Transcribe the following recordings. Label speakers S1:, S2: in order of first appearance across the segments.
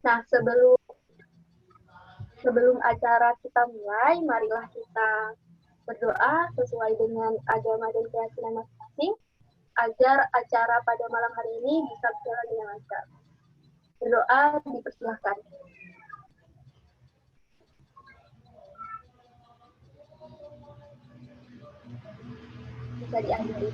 S1: Nah, sebelum acara kita mulai, marilah kita berdoa sesuai dengan agama dan keyakinan masing-masing agar acara pada malam hari ini bisa berjalan dengan lancar. Berdoa dipersilahkan. Bisa diakhiri.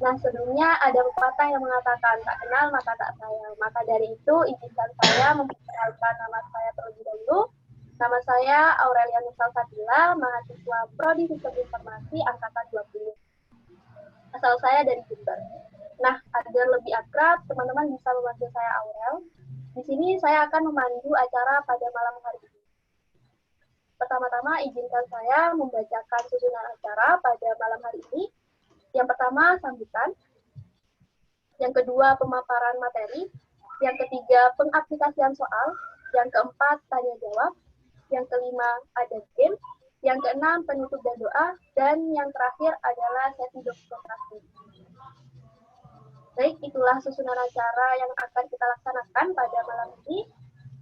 S1: Nah, sebelumnya ada pepatah yang mengatakan, tak kenal maka tak sayang. Maka dari itu, izinkan saya memperkenalkan nama saya terlebih dahulu. Nama saya Aurelia Nusal Satila, mahasiswa Prodi Sistem Informasi Angkatan 20. Asal saya dari Jember. Nah, agar lebih akrab, teman-teman bisa memanggil saya Aurel. Di sini saya akan memandu acara pada malam hari ini. Pertama-tama, izinkan saya membacakan susunan acara pada malam hari ini. Yang pertama, sambutan. Yang kedua, pemaparan materi. Yang ketiga, pengaplikasian soal. Yang keempat, tanya jawab. Yang kelima, ada game. Yang keenam, penutup dan doa. Dan yang terakhir adalah sesi dokumentasi. Baik, itulah susunan acara yang akan kita laksanakan pada malam ini.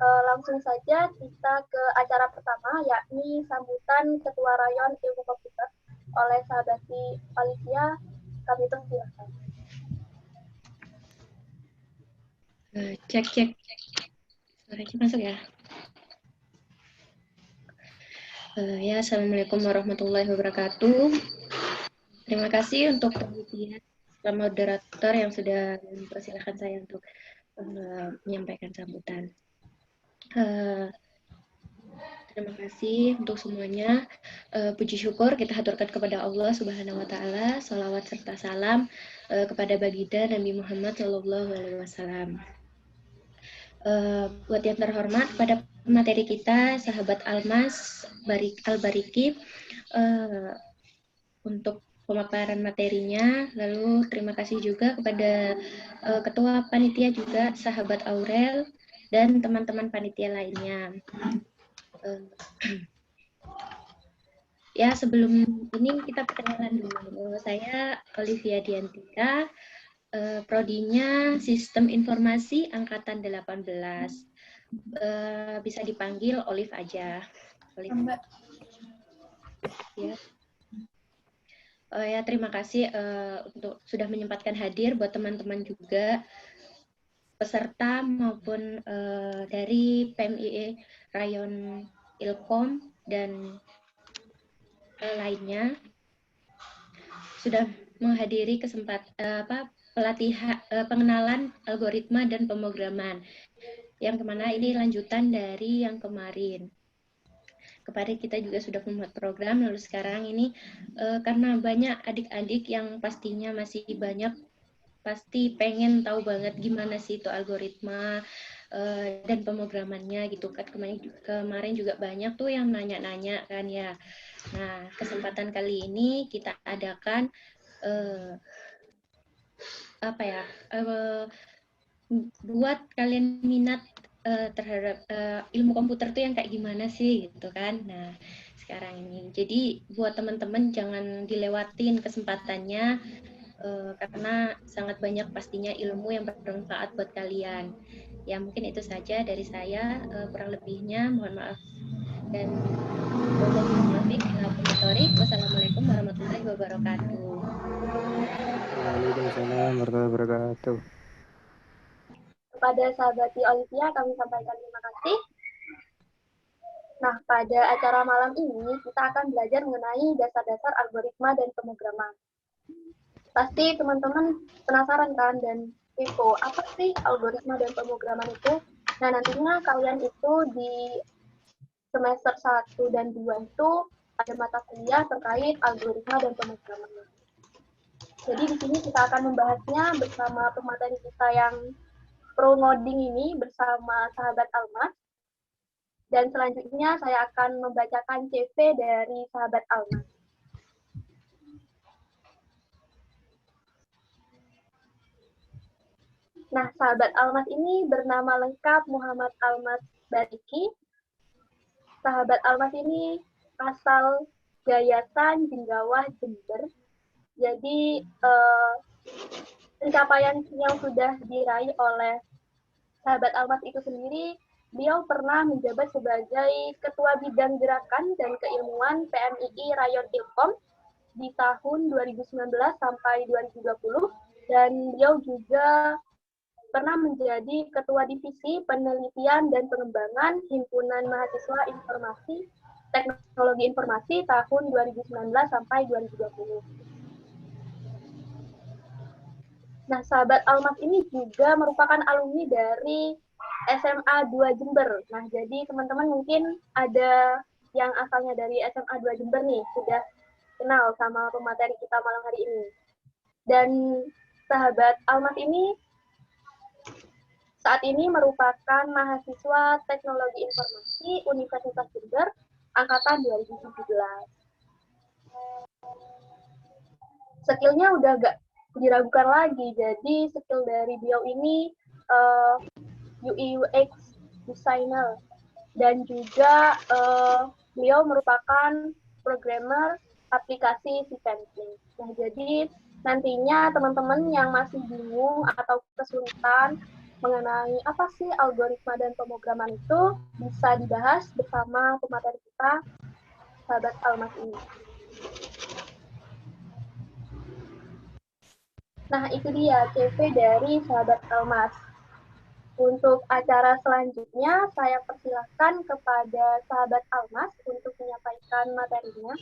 S1: Langsung saja kita ke acara pertama, yakni sambutan Ketua Rayon Ilmu Komputer oleh sahabati Alicia. Kami persilahkan.
S2: Cek. Suaranya masuk ya? Ya, Assalamualaikum warahmatullahi wabarakatuh. Terima kasih untuk panitia dan moderator yang sudah mempersilahkan saya untuk menyampaikan sambutan. Terima kasih untuk semuanya. Puji syukur kita haturkan kepada Allah Subhanahu wa taala, sholawat serta salam kepada baginda Nabi Muhammad sallallahu alaihi wasallam. Buat yang terhormat pada materi kita, sahabat Almas Al-Bariki, untuk pemaparan materinya. Lalu terima kasih juga kepada ketua panitia juga, sahabat Aurel, dan teman-teman panitia lainnya. Ya, sebelum ini kita perkenalan dulu. Saya Olivia Diantika, prodinya Sistem Informasi Angkatan 18. Bisa dipanggil Olive aja. Olive. Ya. Ya, terima kasih untuk sudah menyempatkan hadir buat teman-teman juga, peserta maupun dari PMIE Rayon Ilkom dan lainnya sudah menghadiri pelatihan pengenalan algoritma dan pemrograman yang kemana ini lanjutan dari yang kemarin. Kemarin kita juga sudah membuat program, lalu sekarang ini karena banyak adik-adik yang pastinya masih banyak pasti pengen tahu banget gimana sih itu algoritma dan pemrogramannya gitu kan. Kemarin juga banyak tuh yang nanya-nanya kan ya. Nah, kesempatan kali ini kita adakan buat kalian minat terhadap ilmu komputer tuh yang kayak gimana sih gitu kan. Nah, sekarang ini jadi buat teman-teman jangan dilewatin kesempatannya karena sangat banyak pastinya ilmu yang bermanfaat buat kalian. Ya mungkin itu saja dari saya, kurang lebihnya mohon maaf. Dan wassalamualaikum warahmatullahi wabarakatuh.
S3: Waalaikumsalam warahmatullahi wabarakatuh.
S1: Kepada sahabat Olivia, kami sampaikan terima kasih. Nah, pada acara malam ini kita akan belajar mengenai dasar-dasar algoritma dan pemrograman. Pasti teman-teman penasaran kan dan kepo, apa sih algoritma dan pemrograman itu? Nah, nantinya kalian itu di semester 1 dan 2 itu ada mata kuliah terkait algoritma dan pemrograman. Jadi di sini kita akan membahasnya bersama pemateri kita yang pro ngoding ini bersama sahabat Almas. Dan selanjutnya saya akan membacakan CV dari sahabat Almas. Nah, sahabat Almas ini bernama lengkap Muhammad Almas Bariki. Sahabat Almas ini asal Gayasan Jenggawah Jember. Jadi pencapaian yang sudah diraih oleh sahabat Almas itu sendiri, beliau pernah menjabat sebagai Ketua Bidang Gerakan dan Keilmuan PMII Rayon Ilkom di tahun 2019 sampai 2020, dan beliau juga pernah menjadi Ketua Divisi Penelitian dan Pengembangan Himpunan Mahasiswa Informasi Teknologi Informasi tahun 2019 sampai 2020. Nah, sahabat Almas ini juga merupakan alumni dari SMA 2 Jember. Nah, jadi teman-teman mungkin ada yang asalnya dari SMA 2 Jember nih, sudah kenal sama pemateri kita malam hari ini. Dan sahabat Almas ini saat ini merupakan mahasiswa Teknologi Informasi Universitas Jember angkatan 2017. Skillnya udah gak diragukan lagi. Jadi skill dari beliau ini UI UX designer, dan juga beliau merupakan programmer aplikasi sequencing. Nah, jadi nantinya teman-teman yang masih bingung atau kesulitan mengenai apa sih algoritma dan pemrograman itu bisa dibahas bersama pemateri kita, sahabat Almas ini. Nah, itu dia CV dari sahabat Almas. Untuk acara selanjutnya, saya persilahkan kepada sahabat Almas untuk menyampaikan materinya.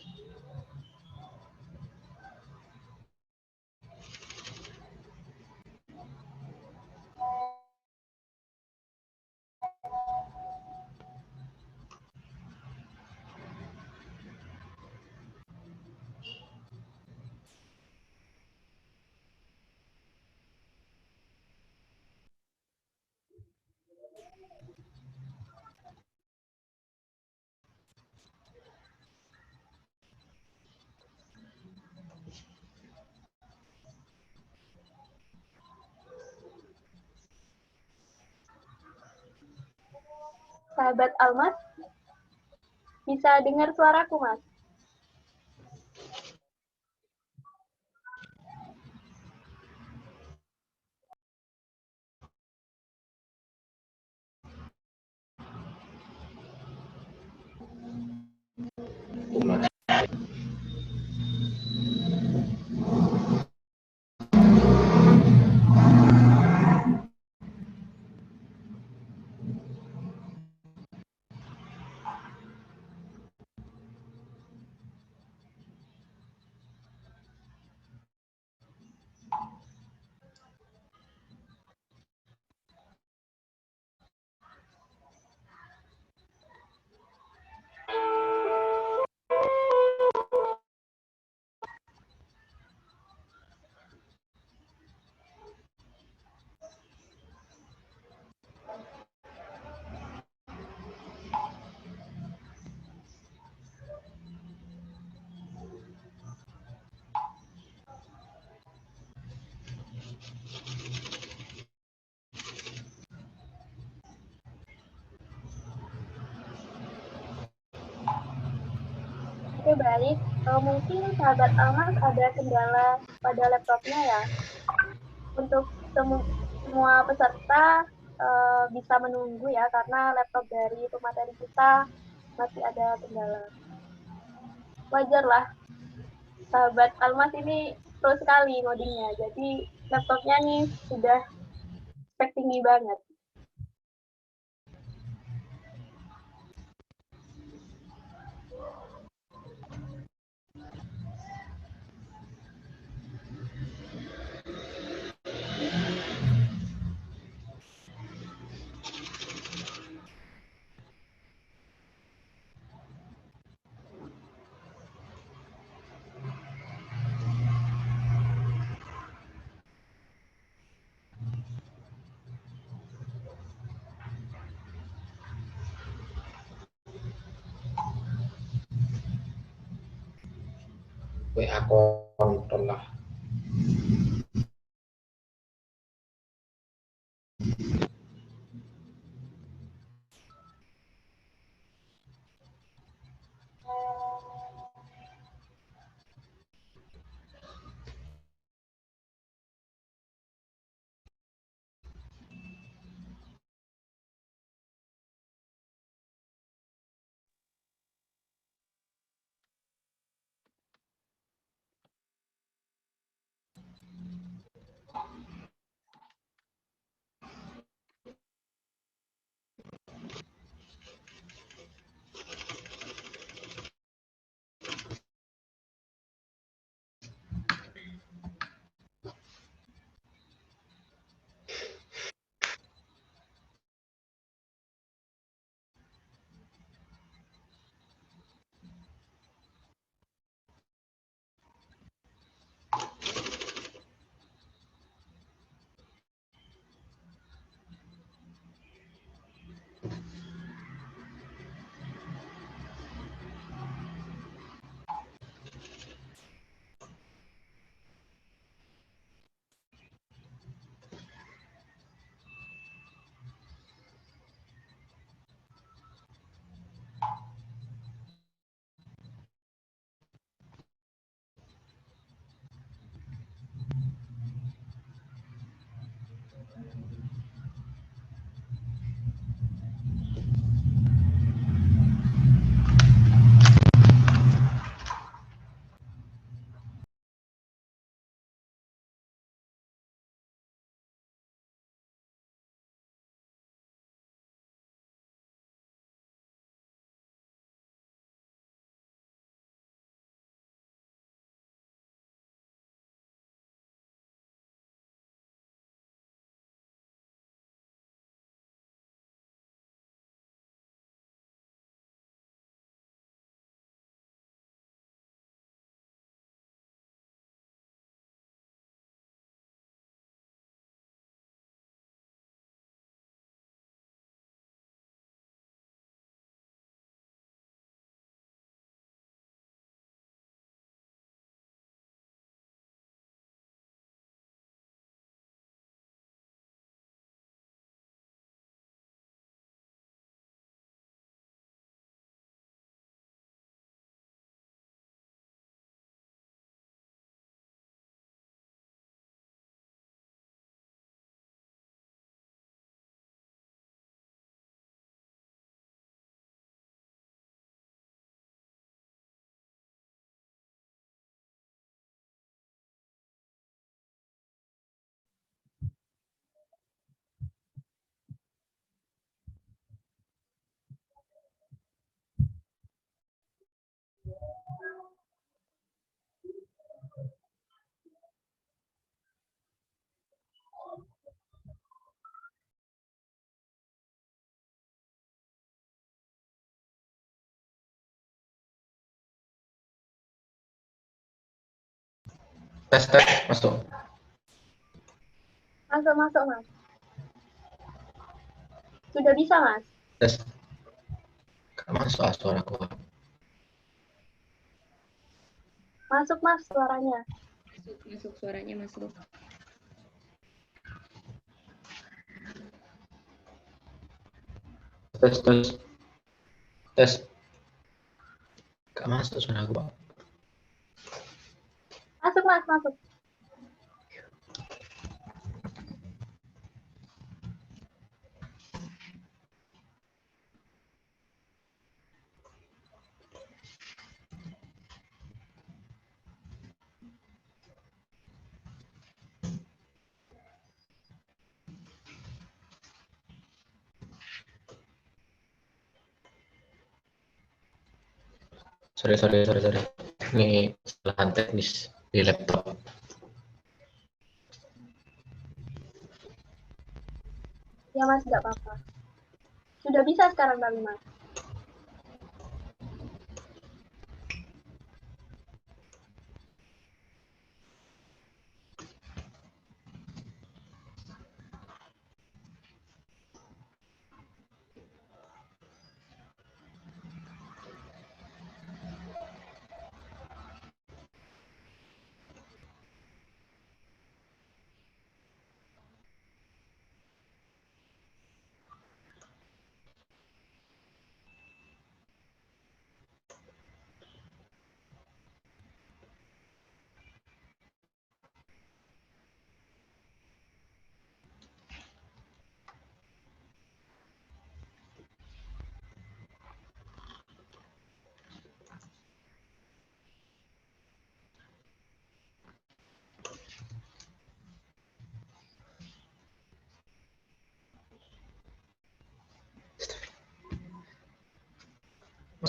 S1: Sahabat Almas, bisa dengar suaraku, Mas? Oke, baik. Mungkin sahabat Almas ada kendala pada laptopnya ya. Untuk semua peserta bisa menunggu ya, karena laptop dari pemateri kita masih ada kendala. Wajar lah, sahabat Almas ini pro sekali ngodingnya, jadi laptopnya nih sudah spek tinggi banget.
S4: WA kontrol lah. Tes tes masuk.
S1: Masuk, masuk, Mas. Sudah bisa, Mas?
S4: Tes. Gak masuk suaraku.
S1: Masuk, Mas, suaranya.
S2: Masuk suaranya masuk.
S4: Tes tes. Tes. Gak masuk suaraku, Pak.
S1: Masuk, Mas, masuk.
S4: Sorry. Ini kesalahan teknis di laptop.
S1: Ya, Mas, nggak apa-apa. Sudah bisa sekarang kami, Mas.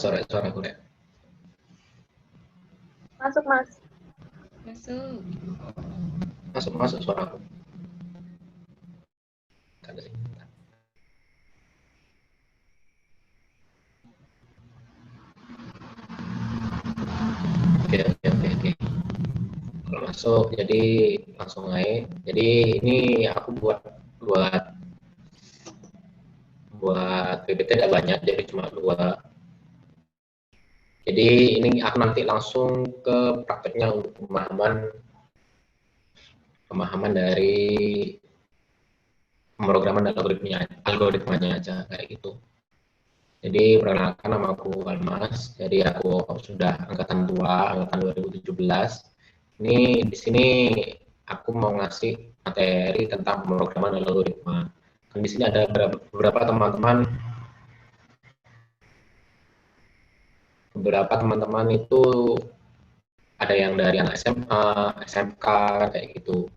S4: suara gue.
S1: Masuk, Mas.
S2: Masuk.
S4: Masuk suara aku. Ada sih. Oke. Kalau masuk, jadi langsung aja. Jadi ini aku buat PPT tidak banyak, jadi cuma 2. Jadi ini aku nanti langsung ke prakteknya untuk pemahaman dari pemrograman dan algoritmanya aja kayak gitu. Jadi perkenalkan, nama aku Almas. Jadi aku sudah angkatan 2017. Ini di sini aku mau ngasih materi tentang pemrograman dan algoritma. Dan di sini ada beberapa teman-teman itu ada yang dari anak SMA, SMK kayak gitu.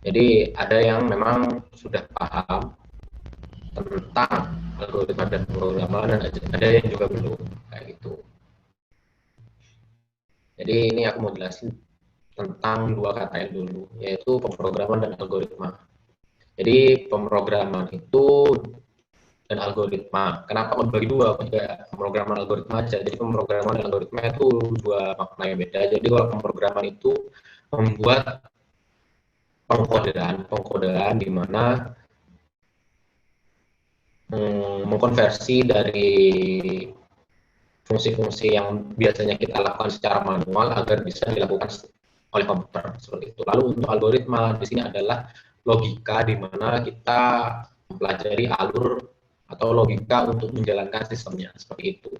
S4: Jadi ada yang memang sudah paham tentang algoritma dan pemrograman, dan ada yang juga belum kayak gitu. Jadi ini aku mau jelasin tentang 2 kata dulu, yaitu pemrograman dan algoritma. Jadi pemrograman itu dan algoritma. Kenapa aku bagi 2? Kayak pemrograman algoritma aja. Jadi pemrograman dan algoritma itu 2 makna yang beda. Jadi kalau pemrograman itu membuat pengkodean di mana mengkonversi dari fungsi-fungsi yang biasanya kita lakukan secara manual agar bisa dilakukan oleh komputer seperti itu. Lalu untuk algoritma di sini adalah logika di mana kita mempelajari alur atau logika untuk menjalankan sistemnya seperti itu.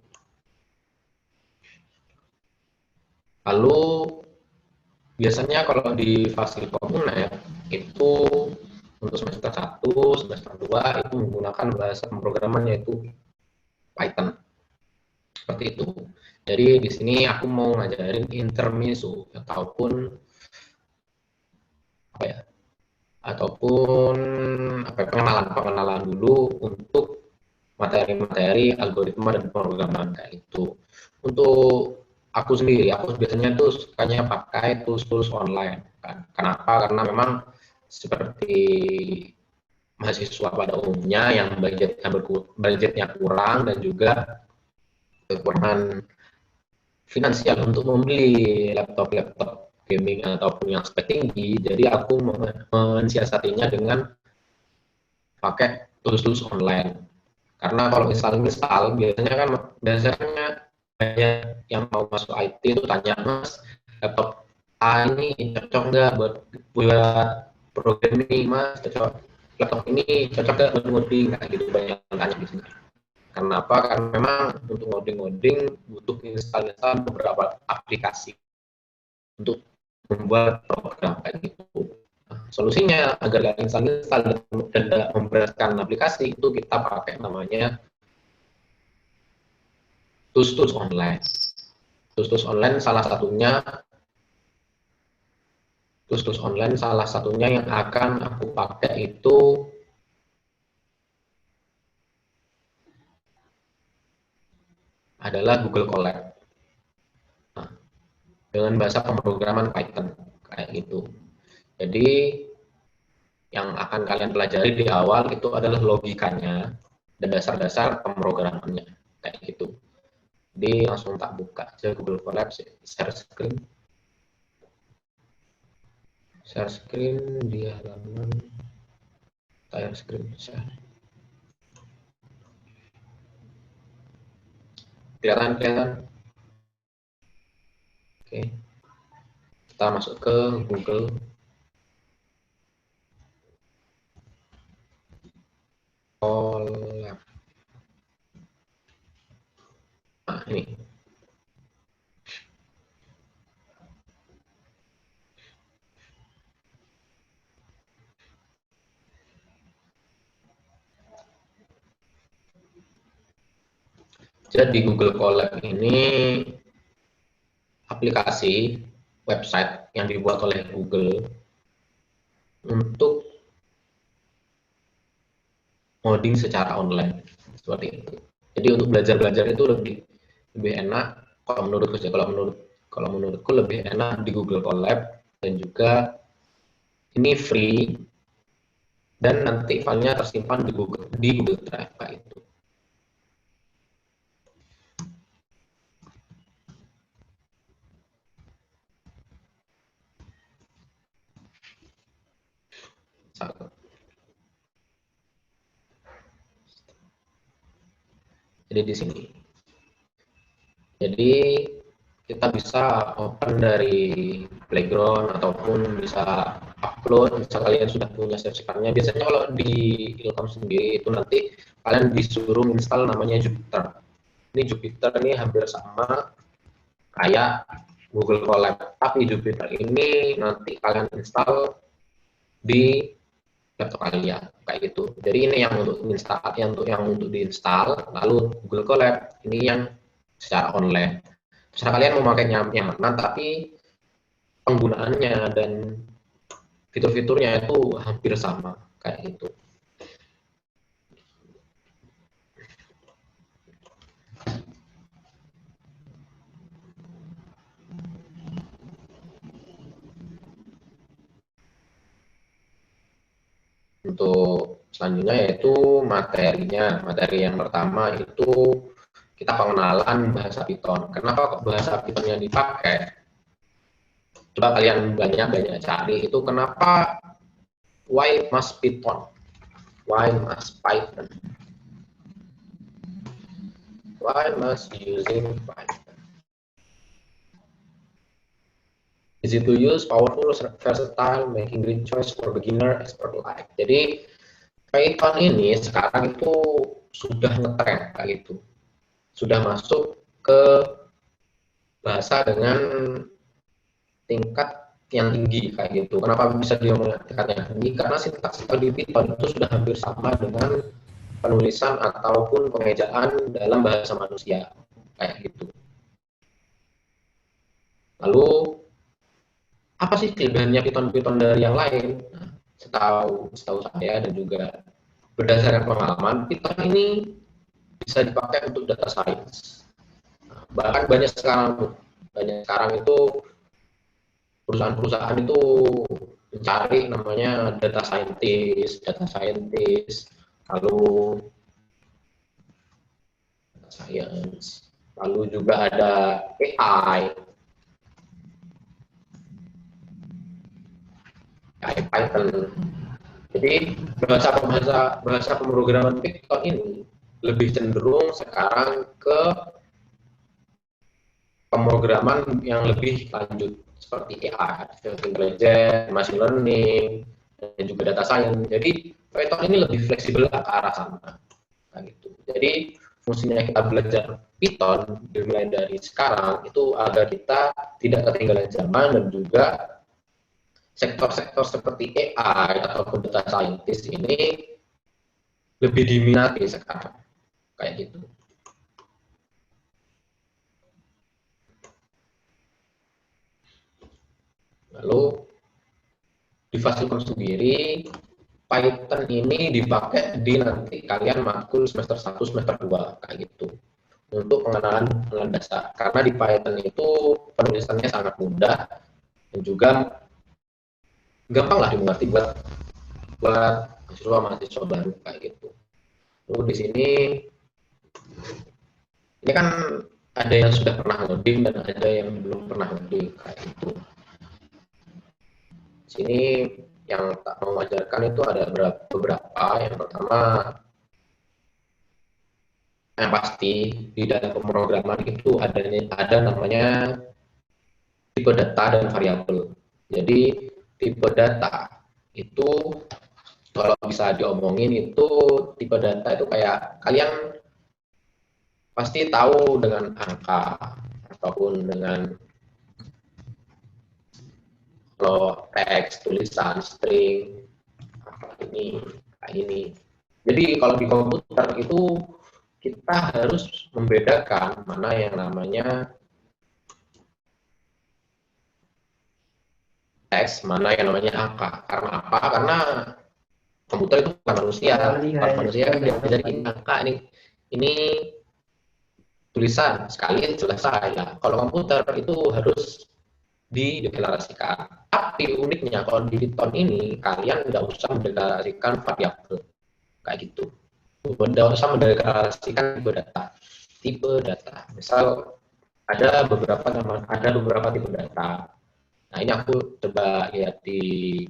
S4: Lalu biasanya kalau di Fasilkom UNER itu untuk semester 1, semester 2 itu menggunakan bahasa pemrograman yaitu Python. Seperti itu. Jadi di sini aku mau ngajarin intermezzo ataupun pengenalan dulu untuk materi-materi algoritma dan pemrograman kayak itu. Untuk aku sendiri, aku biasanya tuh sukanya pakai tools online. Kenapa? Karena memang seperti mahasiswa pada umumnya yang budgetnya kurang dan juga kekurangan finansial untuk membeli laptop gaming ataupun yang spek tinggi, jadi aku mensiasatinya dengan pakai tools online. Karena kalau install biasanya banyak yang mau masuk IT itu tanya, Mas, laptop A ini cocok nggak buat programming, Mas? Laptop ini cocok nggak buat ngoding? Nah, gitu banyak yang tanya di sini. Kenapa? Karena memang untuk ngoding butuh install beberapa aplikasi untuk membuat program kayak gitu. Nah, solusinya agar gak install dan tidak memberatkan aplikasi itu kita pakai namanya tools online. Tools online salah satunya yang akan aku pakai itu adalah Google Colab. Nah, dengan bahasa pemrograman Python kayak gitu. Jadi yang akan kalian pelajari di awal itu adalah logikanya dan dasar-dasar pemrogramannya kayak gitu. Jadi langsung tak buka aja Google Colab, share screen di halaman layar screen share. Kelihatan. Oke. Kita masuk ke Google Colab. Nah, ini. Jadi Google Colab ini aplikasi website yang dibuat oleh Google untuk ngoding secara online seperti itu. Jadi untuk belajar itu lebih enak kalau menurutku sih, kalau menurutku lebih enak di Google Colab, dan juga ini free dan nanti filenya tersimpan di Google Drive kayak itu. Jadi di sini. Jadi kita bisa open dari Playground ataupun bisa upload. Misal kalian sudah punya sertifikatnya, biasanya kalau di Ilkom sendiri itu nanti kalian disuruh install namanya Jupyter. Ini Jupyter ini hampir sama kayak Google Colab, tapi Jupyter ini nanti kalian install di laptop kalian kayak gitu. Jadi ini yang untuk install, yang untuk diinstal, lalu Google Colab ini yang secara online. Terserah kalian mau pakainya yang mana, tapi penggunaannya dan fitur-fiturnya itu hampir sama kayak gitu. Untuk selanjutnya yaitu materinya. Materi yang pertama itu kita pengenalan bahasa Python. Kenapa kok bahasa Python yang dipakai? Coba kalian banyak cari itu kenapa, why must Python? Why must Python? Why must using Python? Easy to use, powerful, versatile, making great choice for beginner, expert alike. Jadi Python ini sekarang itu sudah ngetren kayak gitu. Sudah masuk ke bahasa dengan tingkat yang tinggi kayak gitu. Kenapa bisa diomongin tingkat yang tinggi? Karena sintaks di Python itu sudah hampir sama dengan penulisan ataupun pengejaan dalam bahasa manusia kayak gitu. Lalu apa sih kelebihannya Python dari yang lain? Nah, setahu saya dan juga berdasarkan pengalaman, Python ini bisa dipakai untuk data science. Nah, bahkan banyak sekarang itu perusahaan-perusahaan itu mencari namanya data scientist, lalu data science, lalu juga ada AI Python. Jadi bahasa pemrograman Python ini lebih cenderung sekarang ke pemrograman yang lebih lanjut seperti AI, artificial intelligence, machine learning, dan juga data science. Jadi Python ini lebih fleksibel ke arah sana. Nah, gitu. Jadi fungsinya kita belajar Python dimulai dari sekarang itu agar kita tidak ketinggalan zaman, dan juga sektor-sektor seperti AI ataupun data scientist ini lebih diminati sekarang kayak gitu. Lalu di Fasilkom sendiri Python ini dipakai di nanti kalian matkul semester 1, semester 2 kayak gitu untuk pengenalan dasar, karena di Python itu penulisannya sangat mudah dan juga gampang lah dimengerti buat mahasiswa baru kayak gitu. Lalu di sini ini kan ada yang sudah pernah ngoding dan ada yang belum pernah ngoding kayak gitu. Di sini yang tak mengajarkan itu ada beberapa. Yang pertama, yang pasti di dalam pemrograman itu ada namanya tipe data dan variabel. Jadi tipe data itu kalau bisa diomongin itu tipe data itu kayak kalian pasti tahu dengan angka ataupun dengan kalau teks, tulisan, string, ini kayak ini. Jadi kalau di komputer itu kita harus membedakan mana yang namanya teks, mana yang namanya angka. Karena apa? Karena komputer itu bukan manusia. Kalau manusia kan dia jadi angka ini tulisan sekali selesai. Nah, kalau komputer itu harus dideklarasikan. Tapi uniknya kalau di Python ini kalian nggak usah mendeklarasikan variabel kayak gitu. Nggak usah mendeklarasikan tipe data. Tipe data. Misal ada beberapa tipe data. Nah, ini aku coba lihat di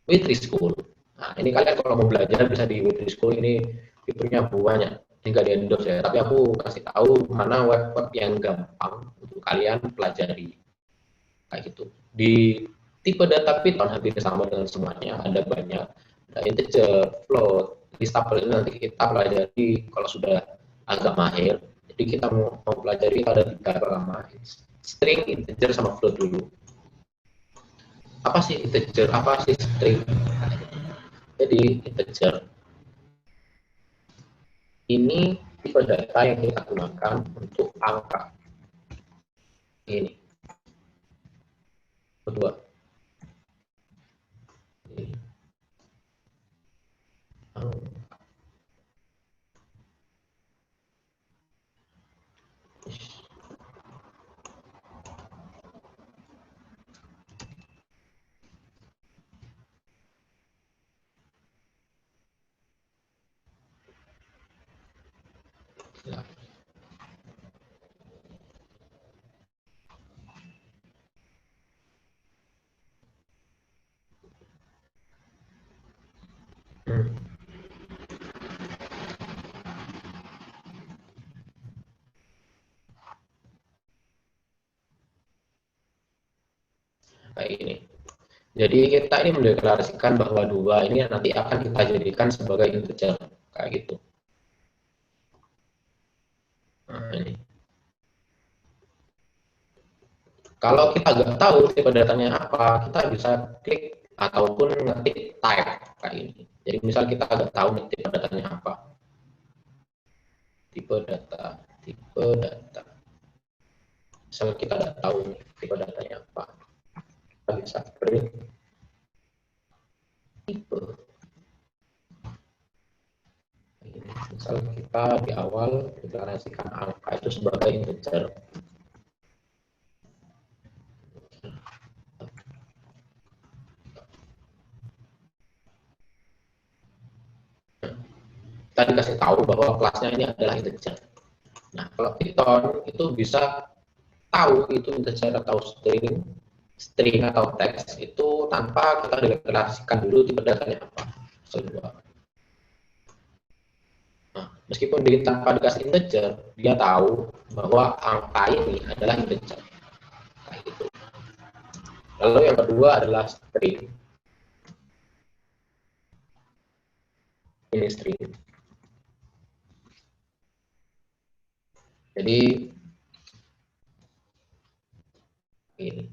S4: Witri School. Nah, ini kalian kalau mau belajar bisa di Witri School, ini fiturnya banyak. Tinggal di endorse ya. Tapi aku kasih tahu mana web-web yang gampang untuk kalian pelajari. Kayak gitu. Di tipe data Python hampir sama dengan semuanya. Ada banyak. Ada integer, float, listable. Ini nanti kita pelajari kalau sudah agak mahir. Jadi kita mau pelajari ada 3 pertama. String, integer, sama float dulu. Apa sih integer? Apa sih string? Jadi integer ini tipe data yang kita gunakan untuk angka. Ini kedua. Ini. Ya. Kayak ini. Jadi kita ini mendeklarasikan bahwa 2 ini nanti akan kita jadikan sebagai integer kayak gitu. Nah, ini. Kalau kita nggak tahu tipe datanya apa, kita bisa klik ataupun ngetik type kayak ini. Jadi misal kita nggak tahu nih tipe datanya apa. Tipe data. Misal kita nggak tahu nih tipe datanya apa, kita bisa print tipe. Misal kita di awal deklarasikan angka itu sebagai integer. Kita dikasih tahu bahwa kelasnya ini adalah integer. Nah, kalau Python itu bisa tahu itu integer atau string atau teks itu tanpa kita deklarasikan dulu tipe datanya apa. Nah, meskipun tanpa dikasih integer, dia tahu bahwa angka ini adalah integer. Nah, gitu. Lalu yang kedua adalah string. Ini string. Jadi ini.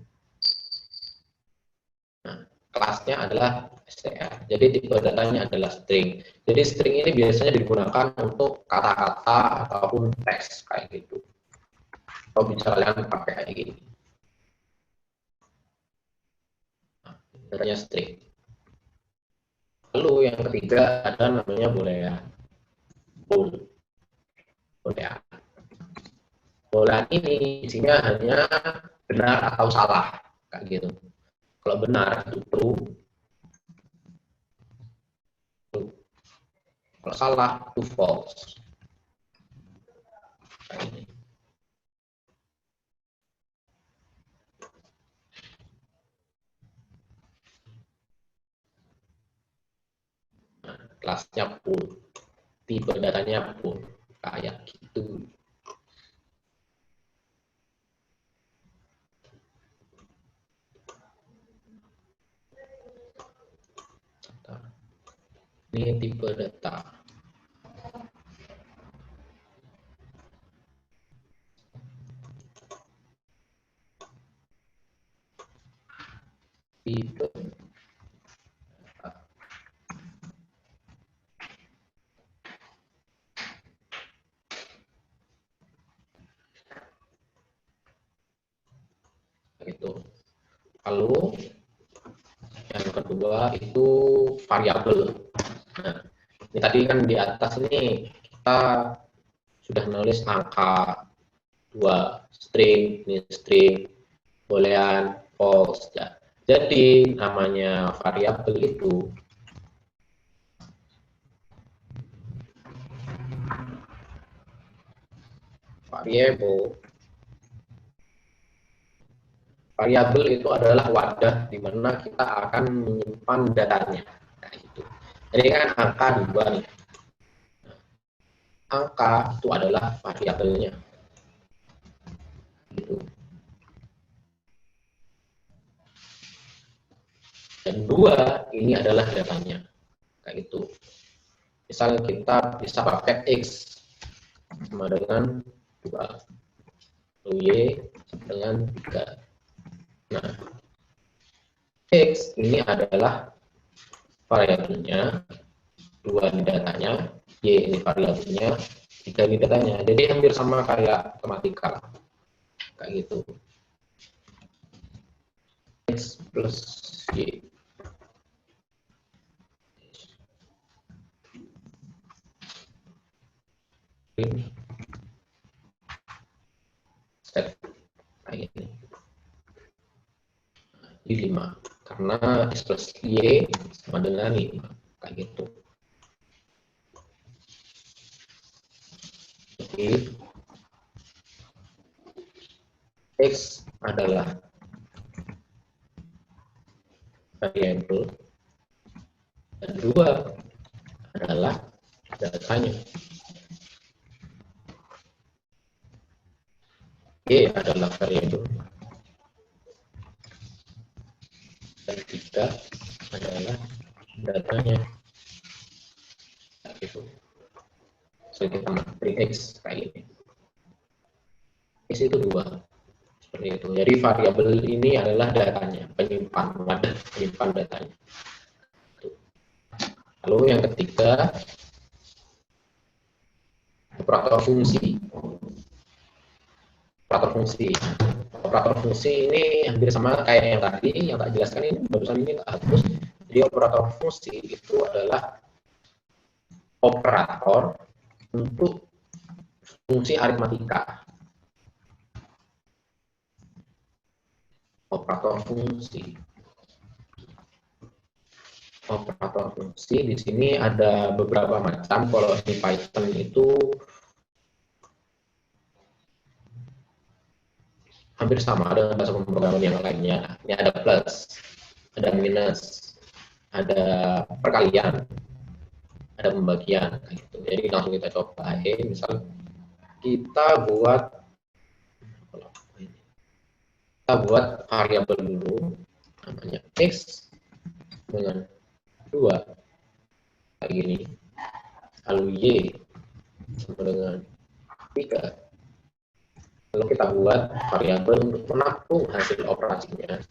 S4: Nah, kelasnya adalah str. Jadi tipe datanya adalah string. Jadi string ini biasanya digunakan untuk kata-kata ataupun teks kayak gitu. Kalau bicara kalian pakai kayak gini. Nah, datanya string. Lalu yang ketiga ada namanya boolean. Boolean. Boolean ini isinya hanya benar atau salah kayak gitu. Kalau benar itu true. Kalau salah itu false. Kayak ini. Nah, kelasnya full. Tipe datanya full. Kayak gitu. Ini tipe data. Tipe data. Gitu. Lalu yang kedua itu variabel. Nah, ini tadi kan di atas ini kita sudah nulis angka 2 string, ini string, boolean, false. Ya. Jadi namanya variabel itu variabel itu adalah wadah di mana kita akan menyimpan datanya. Nah, itu. Jadi kan angka 2 nih. Angka itu adalah variabelnya. Gitu. Dan 2 ini adalah datanya. Kayak gitu. Misal kita bisa pakai X sama dengan 2. Lalu Y dengan 3. Nah, X ini adalah variabelnya, 2 di datanya, Y ini variabelnya, 3 di datanya. Jadi hampir sama kayak matematika. Kayak gitu. X plus Y. Set kayak ini. Di 5 karena X plus Y sama dengan 5 kayak gitu. Jadi X adalah variabel dan 2 adalah datanya. Y adalah variabel dan 3 adalah datanya. Nah, itu. So, kita beri X kayak ini. X itu 2. Seperti itu. Jadi variabel ini adalah datanya, penyimpan, wadah penyimpan datanya. Lalu yang ketiga, operator fungsi. Operator fungsi ini hampir sama kayak yang tadi, yang tak jelaskan ini, barusan ini tak hapus. Jadi operator fungsi itu adalah operator untuk fungsi aritmatika. Operator fungsi di sini ada beberapa macam. Kalau di Python itu hampir sama dengan bahasa pemrograman yang lainnya. Ini ada plus, ada minus, ada perkalian, ada pembagian. Gitu. Jadi langsung kita coba. Misal kita buat variabel dulu, namanya X dengan 2 kayak gini, lalu Y sama dengan 3. Lalu kita buat variabel untuk menampung hasil operasinya.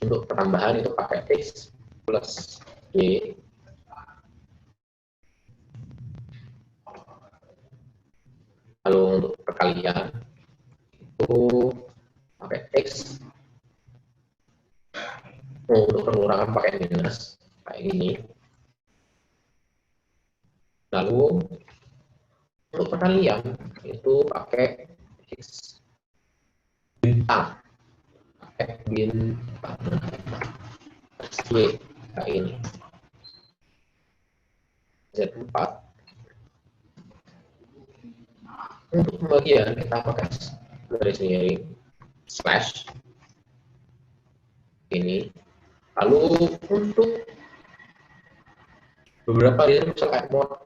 S4: Untuk penambahan itu pakai X plus Y. Lalu untuk perkalian itu pakai X. Untuk pengurangan pakai minus kayak gini. Lalu untuk perkalian itu pakai X bintang, pakai bintang Y kayak ini. Z4. Untuk pembagian kita pakai garis miring slash ini. Lalu untuk beberapa ini misalnya kayak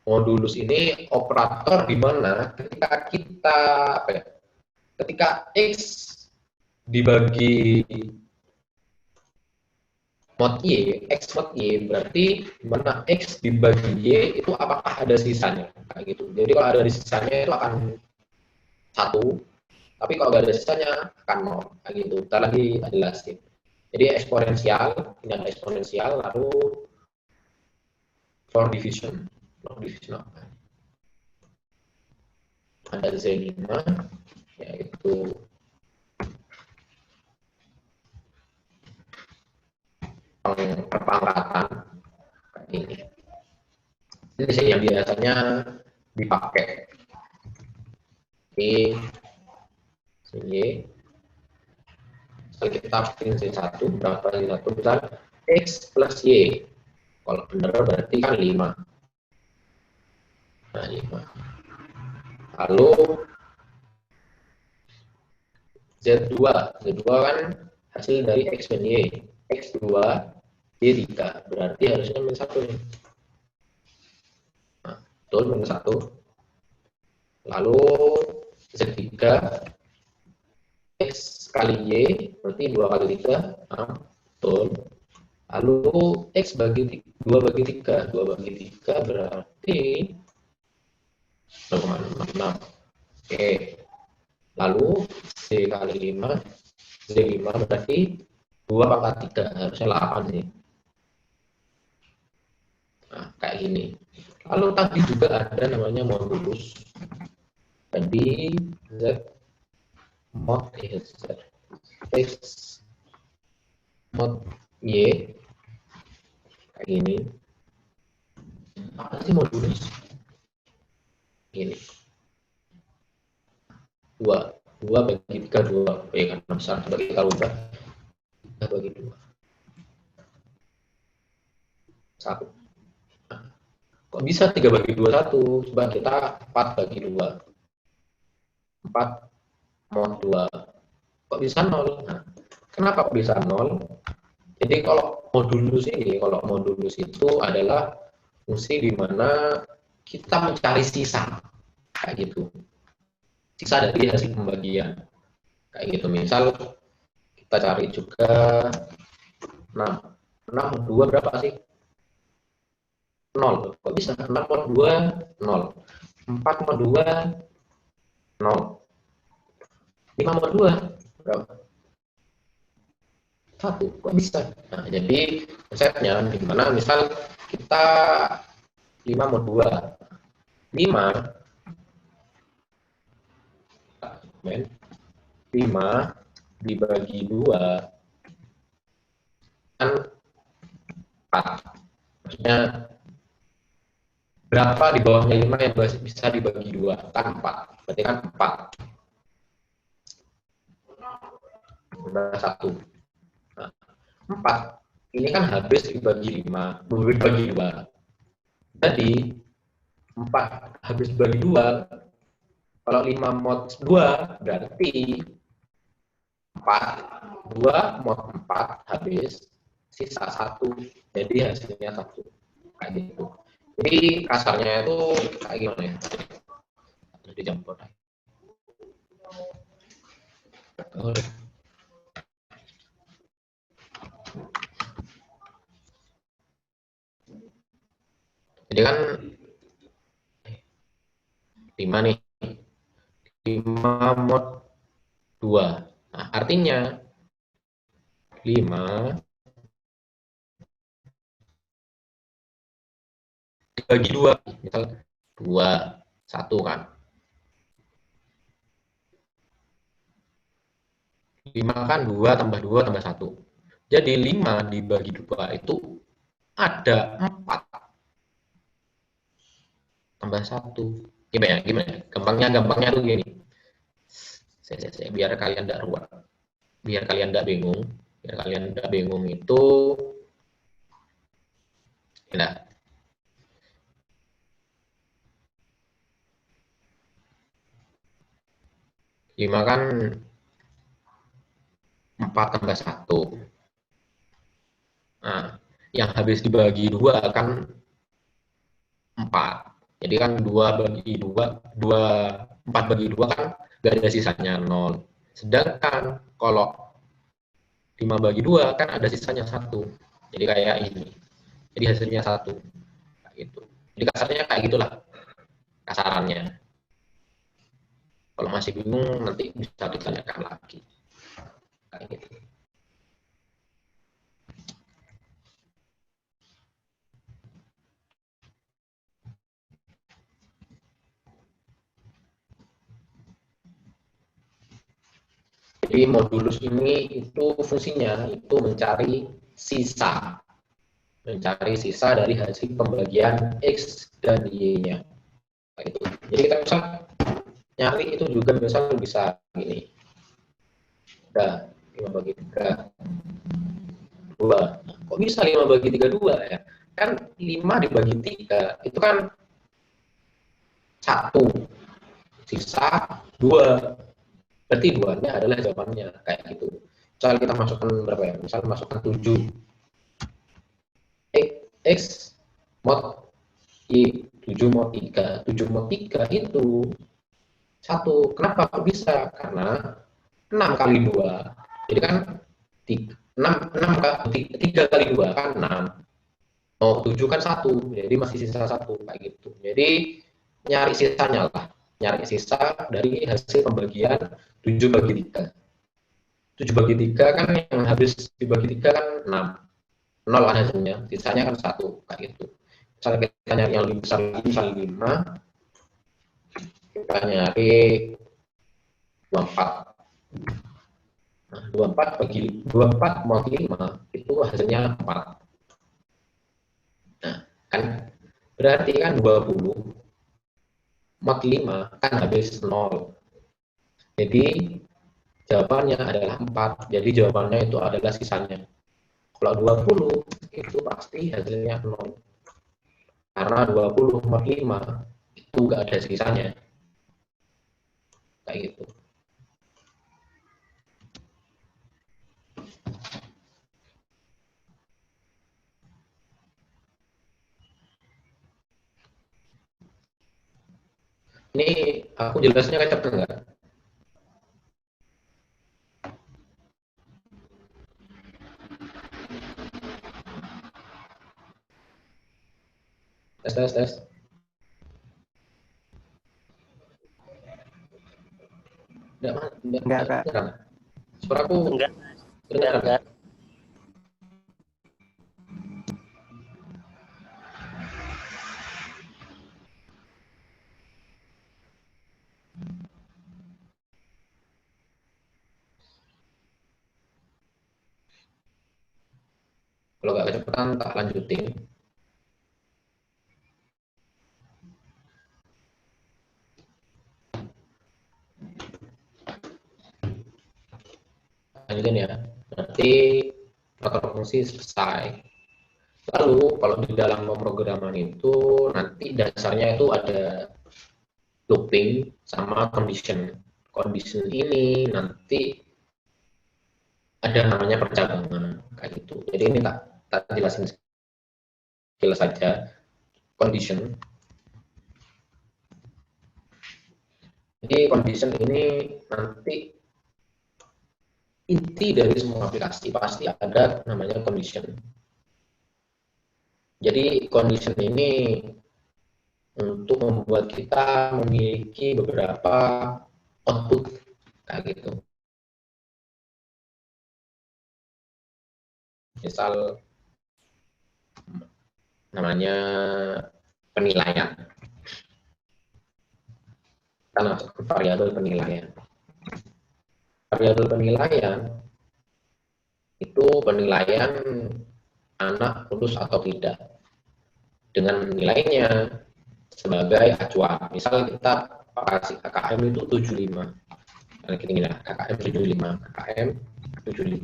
S4: modulus ini operator di mana ketika X dibagi mod Y, X mod Y berarti mana X dibagi Y itu apakah ada sisanya kayak gitu. Jadi kalau ada sisanya itu akan 1, tapi kalau nggak ada sisanya akan 0 kayak gitu. Ntar lagi jelasin. Jadi eksponensial, ini ada eksponensial, lalu for division apa? Ada Z5 yaitu perpangkatan kayak ini. Ini sih yang biasanya dipakai. Oke, sini. Misal kita bikin C1, berapa C1? Misal X plus Y. Kalau benar berarti kan 5. Nah, 5. Lalu Z2. Z2 kan hasil dari X dan Y. X2, Y3. Berarti harusnya min 1 nih. Nah, betul, min 1. Lalu Z3 X kali Y, berarti 2 kali 3, nah, betul. Lalu X bagi 2 bagi 3, 2 bagi 3 berarti 0,66. Oke. Lalu Z kali 5, Z5 berarti 2 pangkat 3, harusnya 8 sih. Nah, kayak gini. Lalu tadi juga ada namanya modulus. Tadi Z mod X mod Y kayak gini. Apa sih modulus? Ini 2 bagi 3, 2 ya kan besar sebagai kita ubah 3 bagi 2 1. Nah, kok bisa 3 bagi 2 1? Coba kita 4 bagi 2 4 mod 2 kok bisa 0? Nah, kenapa bisa 0? Jadi kalau modulus itu adalah fungsi di mana kita mencari sisa kayak gitu, sisa dari hasil pembagian kayak gitu. Misal kita cari juga 6 2 berapa sih? 0. Kok bisa? 6 mod 2 0, 4 mod 2 0, 5 mod 2 berapa? 1. Kok bisa? Nah, jadi konsepnya gimana? Misal kita 5 mod 2 5 dibagi 2 kan 4. Maksudnya berapa di bawahnya 5 yang bisa dibagi 2? Kan 4. Berarti kan 4. Nah, 1. Nah, 4. Ini kan habis dibagi 5, dibagi 2. Jadi 4 habis dibagi 2. Kalau 5 mod 2 berarti 2 mod 4 habis, sisa 1. Jadi hasilnya 1. Kayak gitu. Jadi kasarnya itu kayak gimana ya? Terus dicampur. Jadi kan 5 nih. 5 mod 2. Nah, artinya 5 dibagi 2. Misal 2, 1 kan. 5 kan 2 tambah 2 tambah 1. Jadi 5 dibagi 2 itu ada 4 tambah 1. Gimana? Gampangnya tuh gini. Biar kalian tidak ruwet. Biar kalian tidak bingung itu nah, 5 kan 4 tambah 1. Nah, yang habis dibagi 2 kan 4. Jadi kan 2 bagi 2, 4 bagi 2 kan gak ada sisanya 0. Sedangkan kalau 5 bagi 2 kan ada sisanya 1. Jadi kayak ini. Jadi hasilnya 1. Kayak gitu. Jadi kasarnya kayak gitulah. Kasarannya. Kalau masih bingung nanti bisa ditanyakan lagi. Kayak gitu. Jadi modulus ini itu fungsinya itu mencari sisa mencari sisa dari hasil pembagian X dan Y-nya. Itu. Jadi kita bisa nyari itu juga misal bisa gini. Udah 5 bagi 3 2. Kok bisa 5 bagi 3 2 ya? Kan 5 dibagi 3 itu kan 1, sisa 2. Berarti 2-nya adalah jawabannya kayak gitu. Misal kita masukkan berapa ya? Misal masukkan 7. X mod Y 7 mod 3. 7 mod 3 itu 1. Kenapa kok bisa? Karena 6 kali 2. Jadi kan 3 kali 2 kan 6. Oh, 7 kan 1. Jadi masih sisa 1 kayak gitu. Jadi nyari sisanya lah. Nyari sisa dari hasil pembagian 7 bagi 3. 7 bagi 3 kan yang habis dibagi 3 kan 6. 0 kan hasilnya. Sisanya kan 1 kayak gitu. Misalnya kita nyari yang lebih besar lagi, misalnya 5. Kita nyari 24. Nah, 24 bagi 24 mod 5 itu hasilnya 4. Nah, kan berarti kan 20 mod 5 kan habis 0. Jadi jawabannya adalah 4. Jadi jawabannya itu adalah sisanya. Kalau 20 itu pasti hasilnya 0. Karena 20 mod 5 itu nggak ada sisanya. Kayak gitu. Ini aku jelasnya kecepatan nggak? Tes.
S3: Enggak, Kak.
S4: Suara aku
S5: Enggak.
S4: kedengaran. Kalau nggak kecepatan tak lanjutin. Lanjutin ya. Nanti faktor fungsi selesai. Lalu kalau di dalam pemrograman itu nanti dasarnya itu ada looping sama condition. Condition ini nanti ada namanya percabangan kayak gitu. Jadi ini tak jelasin sekilas saja. Condition. Jadi condition ini nanti inti dari semua aplikasi pasti ada namanya condition. Jadi condition ini untuk membuat kita memiliki beberapa output kayak gitu. Misal namanya penilaian. Kita masuk ke variabel penilaian. Variabel penilaian itu penilaian anak lulus atau tidak dengan nilainya sebagai acuan. Misal kita kasih KKM itu 75. Nah, kita gini lah, KKM 75, KKM 75.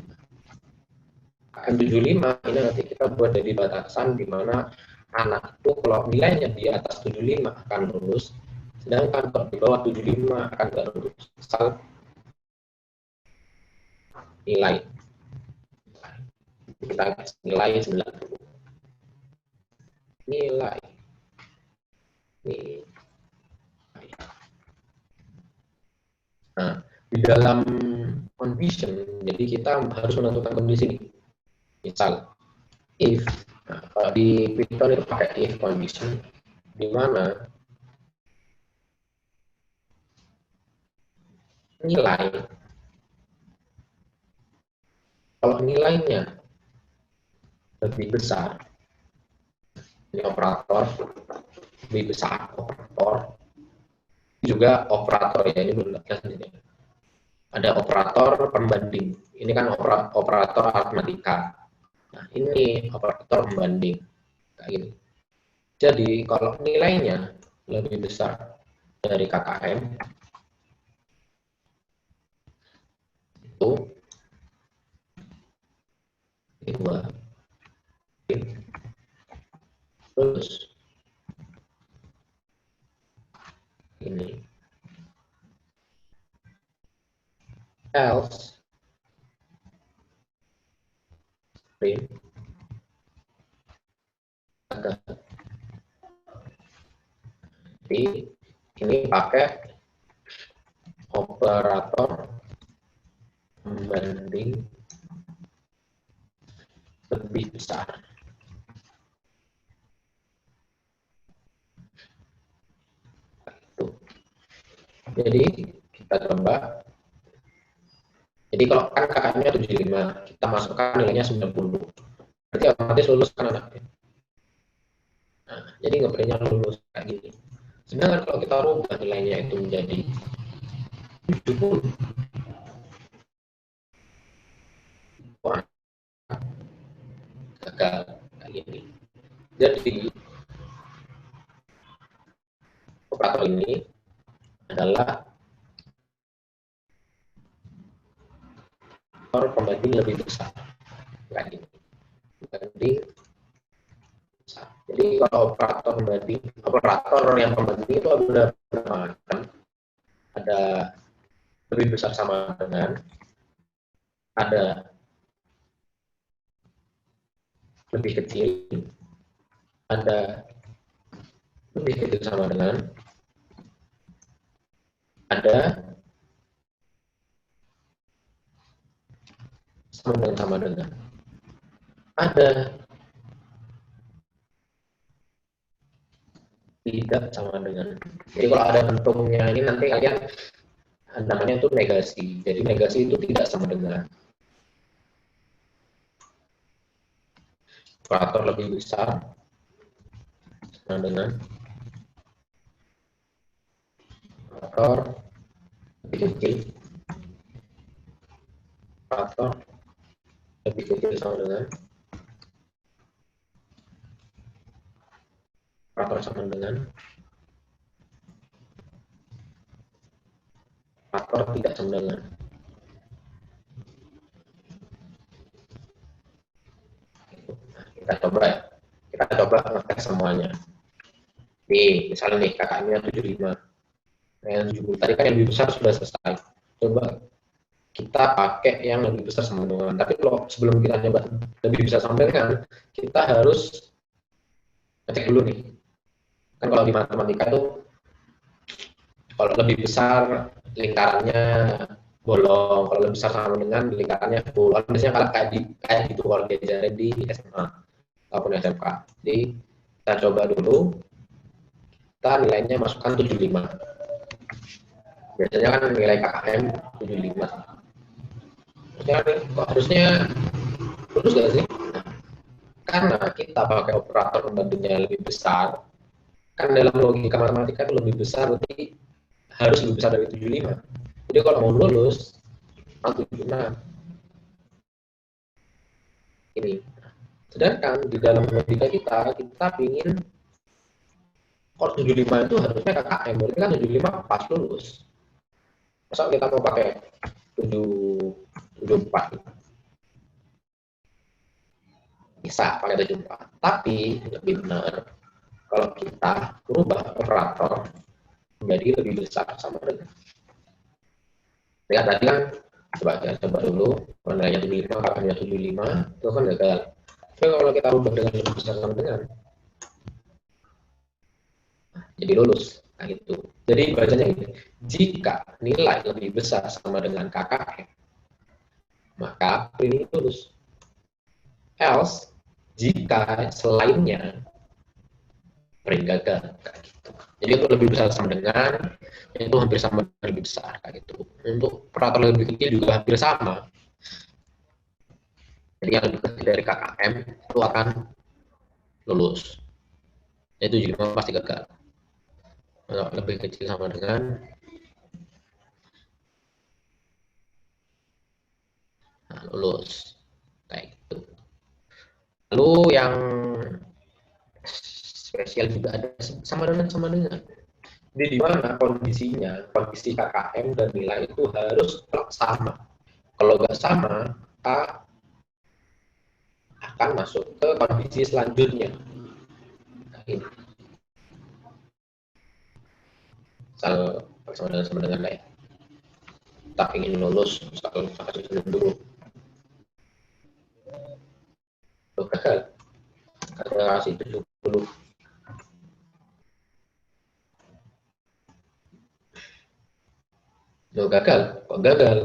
S4: KKM 75 ini nanti kita buat jadi batasan di mana anak itu kalau nilainya di atas 75 akan lulus, sedangkan kalau di bawah 75 akan tidak lulus. Misal nilai kita kasih nilai 90. Nilai. Nah, di dalam condition, jadi kita harus menentukan kondisi ini. Misal, if, nah, kalau di Python itu pakai if condition, di mana nilai, kalau nilainya lebih besar, ini operator lebih besar, operator juga operator ya, ini belum jelas ini. Ada operator pembanding, ini kan operator aritmatika. Nah, ini operator pembanding kayak gini. Jadi kalau nilainya lebih besar dari KKM itu dua, terus ini else print gagal. Jadi ini pakai operator pembanding lebih besar. Jadi kita coba. Jadi kalau kan KKM-nya 75, kita masukkan nilainya 90. Berarti otomatis lulus kan anaknya. Nah, jadi ngeprintnya lulus kayak gini. Sedangkan kalau kita rubah nilainya itu menjadi 70, wah, gagal kayak gini. Jadi operator ini adalah operator pembanding lebih besar kayak gini. Pembanding besar. Jadi kalau operator yang pembanding itu ada berapa? Ada lebih besar sama dengan, ada lebih kecil, ada lebih kecil sama dengan, ada sama dengan, ada tidak sama dengan. Jadi kalau ada bentuknya ini nanti kalian namanya itu negasi. Jadi negasi itu tidak sama dengan. Operator lebih besar sama dengan operator lebih kecil. Operator lebih kecil sama dengan operator sama dengan operator tidak sama dengan. Kita coba ngetes semuanya. Nih, misalnya nih kakaknya 75. Nah, yang 70 tadi kan yang lebih besar sudah selesai. Coba kita pakai yang lebih besar sama dengan. Tapi kalau sebelum kita nyoba lebih besar sama dengan, kita harus ngecek dulu nih. Kan kalau di matematika itu kalau lebih besar lingkarannya bolong, kalau lebih besar sama dengan lingkarannya full. Biasanya kalau kayak gitu kalau diajarin di SMA ataupun SMK. Jadi kita coba dulu, kita nilainya masukkan 75. Biasanya kan nilai KKM 75. Harusnya lulus gak sih? Nah, karena kita pakai operator pembandingnya lebih besar, kan dalam logika matematika itu lebih besar, berarti harus lebih besar dari 75. Jadi kalau mau lulus, 76. Ini. Sedangkan di dalam logika kita ingin kalau 75 itu harusnya KKM, berarti kan 75 pas lulus. Masa kita mau pakai 74? Bisa pakai 74. Tapi lebih benar kalau kita merubah operator menjadi lebih besar sama dengan. Lihat tadi kan, coba dulu, nilainya 75, KKM-nya 75, itu kan gagal. Tapi kalau kita rubah dengan lebih besar sama dengan, jadi lulus. Nah, itu. Jadi bacanya ini, jika nilai lebih besar sama dengan KKM, maka ini lulus. Else, jika selainnya print gagal, kayak gitu. Jadi untuk lebih besar sama dengan, itu hampir sama lebih besar, kayak gitu. Untuk operator lebih kecil juga hampir sama. Jadi yang lebih kecil dari KKM itu akan lulus. Itu juga pasti gagal. Lebih kecil sama dengan, nah, lulus kayak gitu. Lalu yang spesial juga ada sama dengan. Jadi di mana kondisinya, kondisi KKM dan nilai itu harus sama. Kalau nggak sama, kita akan masuk ke kondisi selanjutnya. Nah, ini. Misal sama dengan ya. Kita ingin lulus, misal susun dulu. Loh, gagal. Karena kasih 70. Loh, gagal. Kok gagal?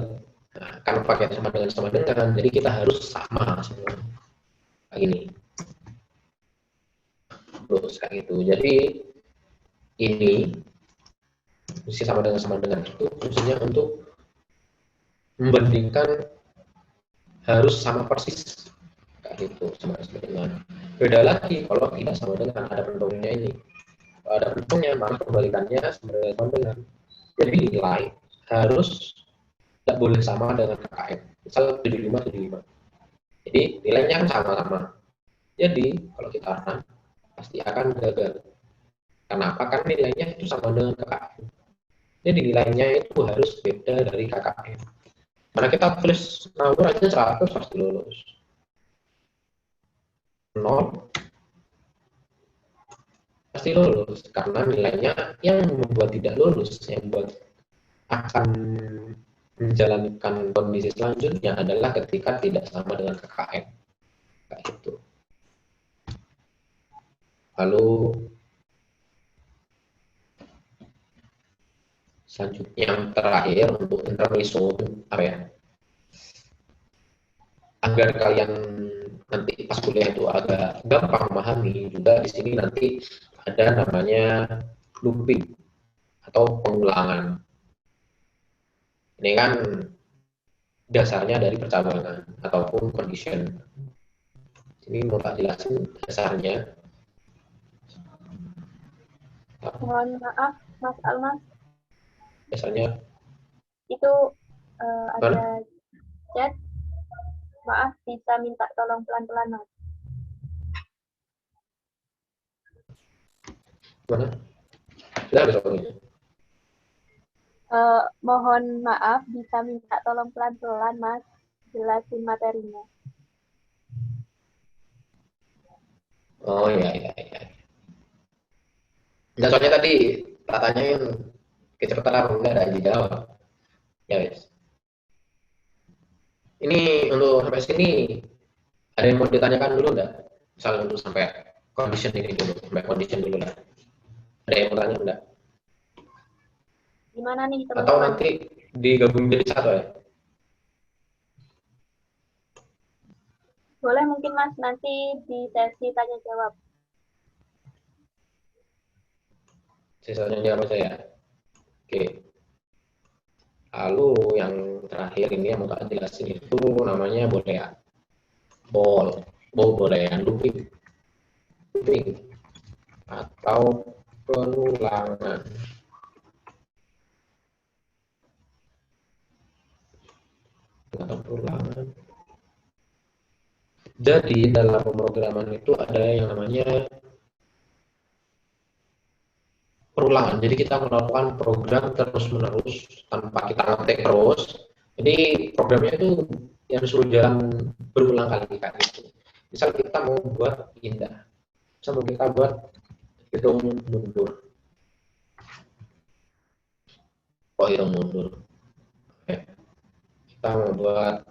S4: Nah, karena pakai sama dengan, jadi kita harus sama semua. Kayak gini. Terus kayak gitu. Jadi ini fungsi sama dengan itu fungsinya untuk membandingkan harus sama persis kayak gitu sama dengan. Beda lagi kalau tidak sama dengan, ada pentungnya ini. Kalau ada pentungnya maka kebalikannya sama dengan. Jadi nilai harus tidak boleh sama dengan KKM. Misal 75. Jadi nilainya kan sama-sama. Jadi kalau kita run pasti akan gagal. Kenapa? Karena nilainya itu sama dengan KKM. Jadi nilainya itu harus beda dari KKM. Karena kita tulis ngawur aja 100 pasti lulus. 0 pasti lulus. Karena nilainya yang membuat tidak lulus, yang membuat akan menjalankan kondisi selanjutnya adalah ketika tidak sama dengan KKM. Kayak itu. Lalu selanjutnya yang terakhir untuk intermezzo apa ya? Agar kalian nanti pas kuliah itu agak gampang memahami, juga di sini nanti ada namanya looping atau pengulangan. Ini kan dasarnya dari percabangan ataupun condition. Ini mau tak jelasin dasarnya.
S1: Mohon maaf, Mas Almas.
S4: Dasarnya
S1: Itu ada chat. Maaf, bisa minta tolong pelan-pelan, Mas.
S4: mana? Sudah besok ini.
S1: Mohon maaf, bisa minta tolong pelan-pelan, Mas. Jelasin materinya.
S4: Oh iya. Enggak, soalnya tadi tak tanyain kecepatan apa enggak ada dijawab. Ya wes. Ini untuk sampai sini ada yang mau ditanyakan dulu enggak? Misalnya untuk sampai condition ini dulu, sampai condition dulu lah. Ada yang mau tanya enggak?
S1: Gimana nih, teman-teman?
S4: Atau nanti digabung jadi satu ya?
S1: Boleh mungkin, Mas, nanti di sesi tanya jawab.
S4: Sisanya jawab saya. Oke. Lalu yang terakhir ini yang mau tak jelasin itu namanya bolean. Bolean looping atau pengulangan. Jadi dalam pemrograman itu ada yang namanya perulangan. Jadi kita melakukan program terus-menerus tanpa kita ngetik terus. Jadi programnya itu yang disuruh jalan berulang kali kayak gitu. Misal kita mau buat indah, misal kita buat hitung mundur. Hitung mundur. Kita mau buat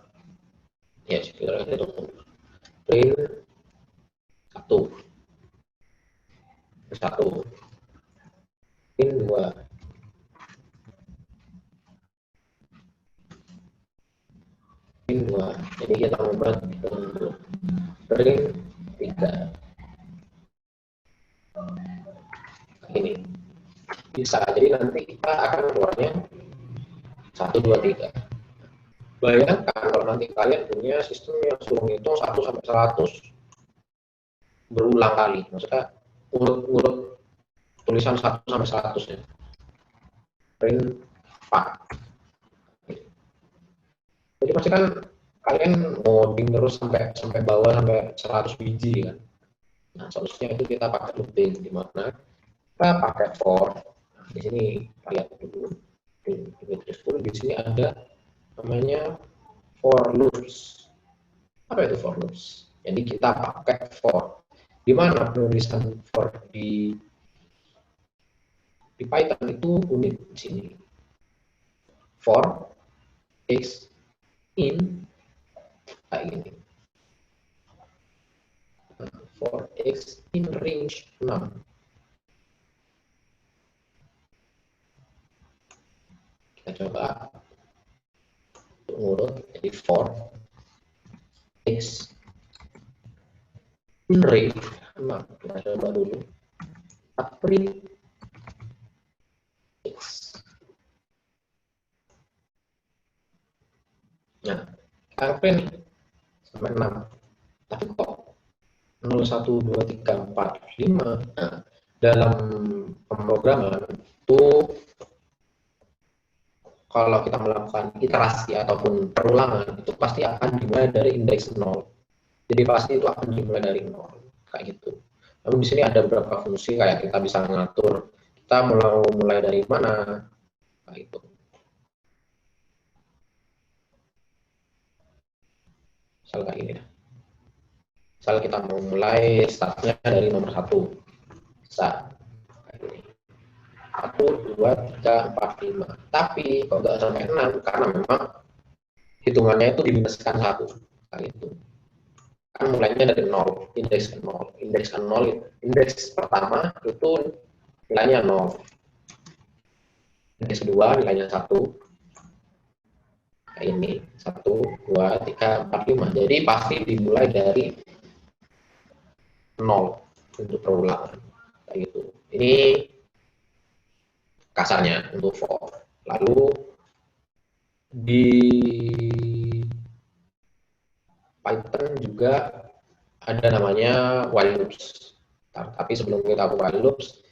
S4: ya sekitar hitung mundur. Print 1. Print 2. Jadi kita membuat print 3. Ini bisa, jadi nanti kita akan keluarnya 1, 2, 3. Bayangkan kalau nanti kalian punya sistem yang suruh ngitung 1 sampai 100 berulang kali, maksudnya urut tulisan 1 sampai 100 ya. Print 4. Jadi pasti kan kalian ngoding terus sampai bawah sampai 100 biji kan. Nah, solusinya itu kita pakai looping, di mana kita pakai for. Nah, di sini lihat dulu di sini ada namanya for loops. Apa itu for loops? Jadi kita pakai for. Di mana penulisan for di Python itu unik di sini. For x in kayak gini. For x in range 6. Kita coba untuk ngurut, jadi for x in range 6. Kita coba dulu. Print x. Nah, kita print sampai 6. Tapi kok 0, 1, 2, 3, 4, 5. Nah, dalam pemrograman itu kalau kita melakukan iterasi ataupun perulangan itu pasti akan dimulai dari indeks 0. Jadi pasti itu akan dimulai dari 0 kayak gitu. Lalu di sini ada beberapa fungsi kayak kita bisa mengatur kita mau mulai dari mana kayak gitu. Misal kayak ini. Misal kita mau mulai startnya dari nomor 1. Bisa kayak gini. 1, 2, 3, 4, 5. Tapi kalau nggak sampai 6 karena memang hitungannya itu diminuskan 1 kayak itu. Kan mulainya dari 0, indeks 0. Indeks 0, indeks pertama itu nilainya 0. Indeks kedua nilainya 1. Kayak ini. 1, 2, 3, 4, 5. Jadi pasti dimulai dari 0 untuk perulangan kayak gitu. Ini kasarnya untuk for. Lalu di Python juga ada namanya while loops. Tapi sebelum kita ke while loops,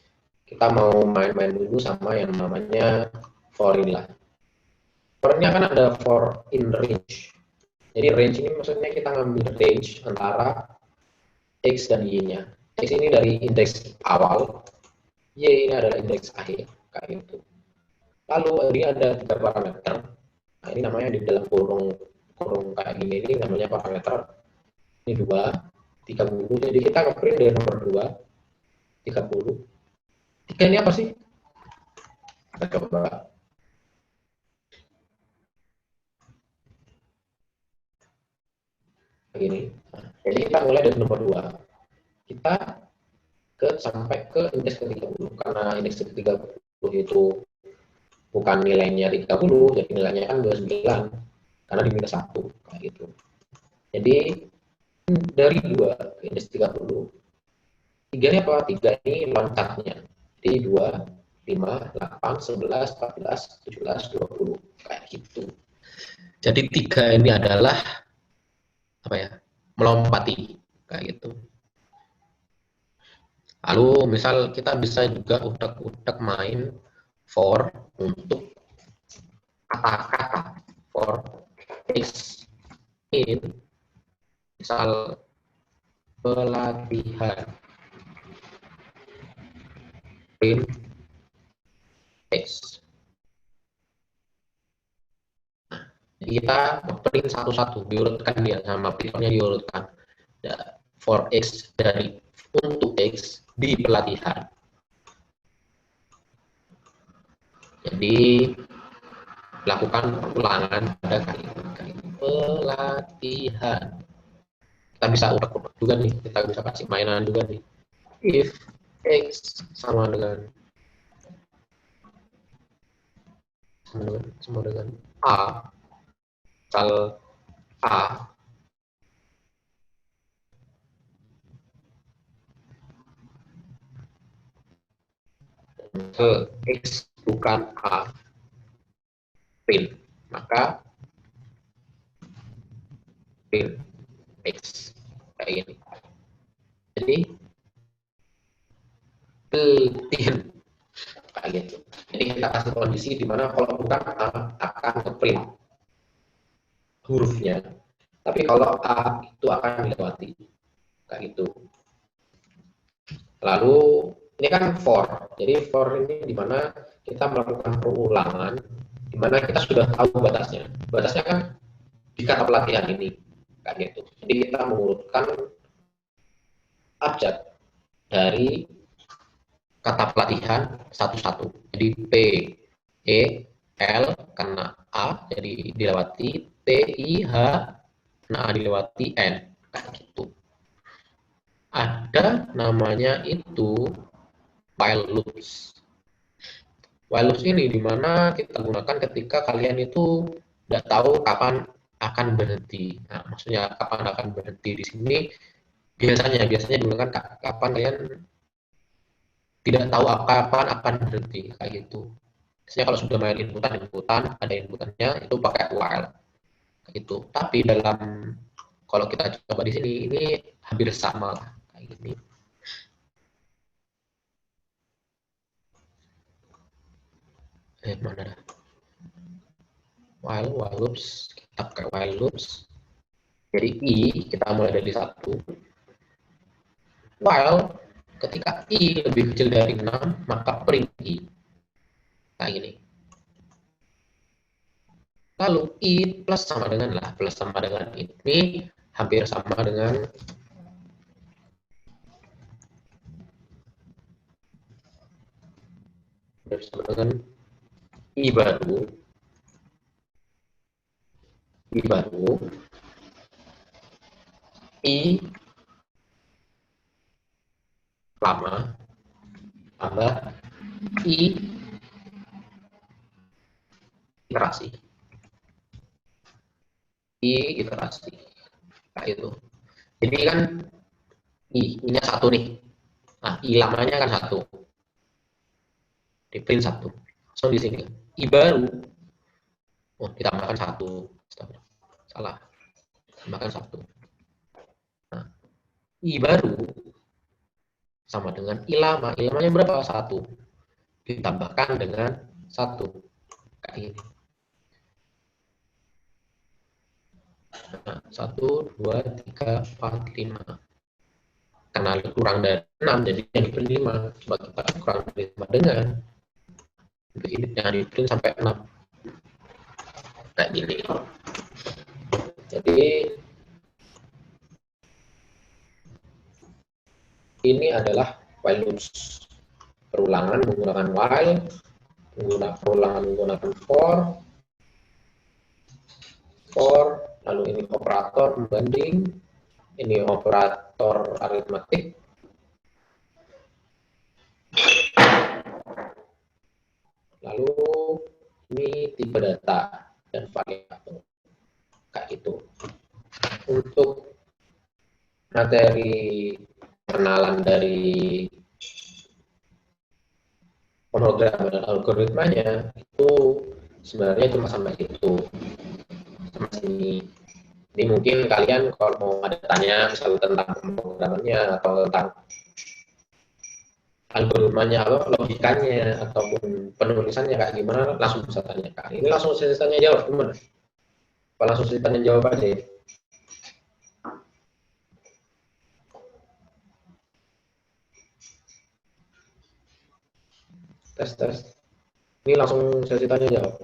S4: kita mau main-main dulu sama yang namanya for inilah. For-nya kan ada for in range. Jadi range ini maksudnya kita ngambil range antara X dan Y-nya. X ini dari indeks awal, Y ini adalah indeks akhir. Kayak gitu. Lalu ini ada 3 parameter. Nah, ini namanya di dalam kurung kayak gini ini namanya parameter. Ini 2, 30. Jadi kita nge-print dari nomor 2, 30. 3 ini apa sih? Kita coba. Begini. Nah, jadi kita mulai dari nomor 2. Kita sampai ke indeks ke-30. Karena indeks ke-30 itu bukan nilainya 30, jadi nilainya kan 29 karena di minus 1 kayak gitu. Jadi dari 2 ke indeks 30. 3 ini apa? 3 ini loncatnya. Jadi 2, 5, 8, 11, 14, 17, 20 kayak gitu. Jadi 3 ini adalah apa ya? Melompati kayak gitu. Lalu misal kita bisa juga udak-udak main for untuk kata-kata for x in misal pelatihan print x. Nah, kita print satu-satu diurutkan dia sama printernya diurutkan for x dari untuk x di pelatihan. Jadi lakukan ulangan pada kali pelatihan. Kita bisa udak-udak juga nih, kita bisa kasih mainan juga nih. If x sama dengan a, misal a x bukan a print, maka print x kayak ini. Jadi pelatihan kayak gitu. Jadi kita kasih kondisi di mana kalau bukan a akan nge-print hurufnya. Tapi kalau A itu akan dilewati. Kayak gitu. Lalu ini kan for. Jadi for ini di mana kita melakukan perulangan, di mana kita sudah tahu batasnya. Batasnya kan di kata pelatihan ini. Kayak gitu. Jadi kita mengurutkan abjad dari kata pelatihan satu-satu. Jadi P, E, L karena A jadi dilewati, T, I, H nah dilewati N. Kayak gitu. Ada namanya itu while loops. While loops ini dimana kita gunakan ketika kalian itu tidak tahu kapan akan berhenti. Nah, maksudnya kapan akan berhenti di sini biasanya digunakan kapan kalian tidak tahu kapan akan berhenti kayak gitu. Biasanya kalau sudah main inputan ada inputannya itu pakai while kayak gitu. Tapi dalam kalau kita coba di sini ini hampir sama lah kayak gini. Mana dah? While loops kita pakai while loops. Jadi I kita mulai dari 1. While ketika I lebih kecil dari 6 maka print I. Kayak gini. Lalu I plus sama dengan ini hampir sama dengan I baru I lama tambah I iterasi. Nah, itu. Jadi kan I-nya 1 nih. Nah, I lamanya kan 1. Di print 1. So di sini I baru ditambahkan 1. Salah. Tambahkan 1. Nah, I baru sama dengan I lama. I lamanya berapa? 1. Ditambahkan dengan 1. Kayak ini. Nah, 1, 2, 3, 4, 5. Karena kurang dari 6, jadi yang di print 5. Coba kita kurang dari 5 dengan ini yang di print sampai 6. Kayak gini. Jadi ini adalah while loops. Perulangan menggunakan while, perulangan menggunakan for, lalu ini operator membanding, ini operator aritmatik, lalu ini tipe data dan variabel kayak gitu. Untuk materi perkenalan dari pemrograman dan algoritmanya itu sebenarnya cuma sampai situ, sama sini. Ini mungkin kalian kalau mau ada tanya misalnya tentang pemrogramannya atau tentang algoritmanya atau logikanya ataupun penulisannya kayak gimana langsung bisa tanyakan. Ini langsung saya tanya jawab gimana? Apa langsung saya tanya jawab aja? Tes. Ini langsung sesi tanya jawab.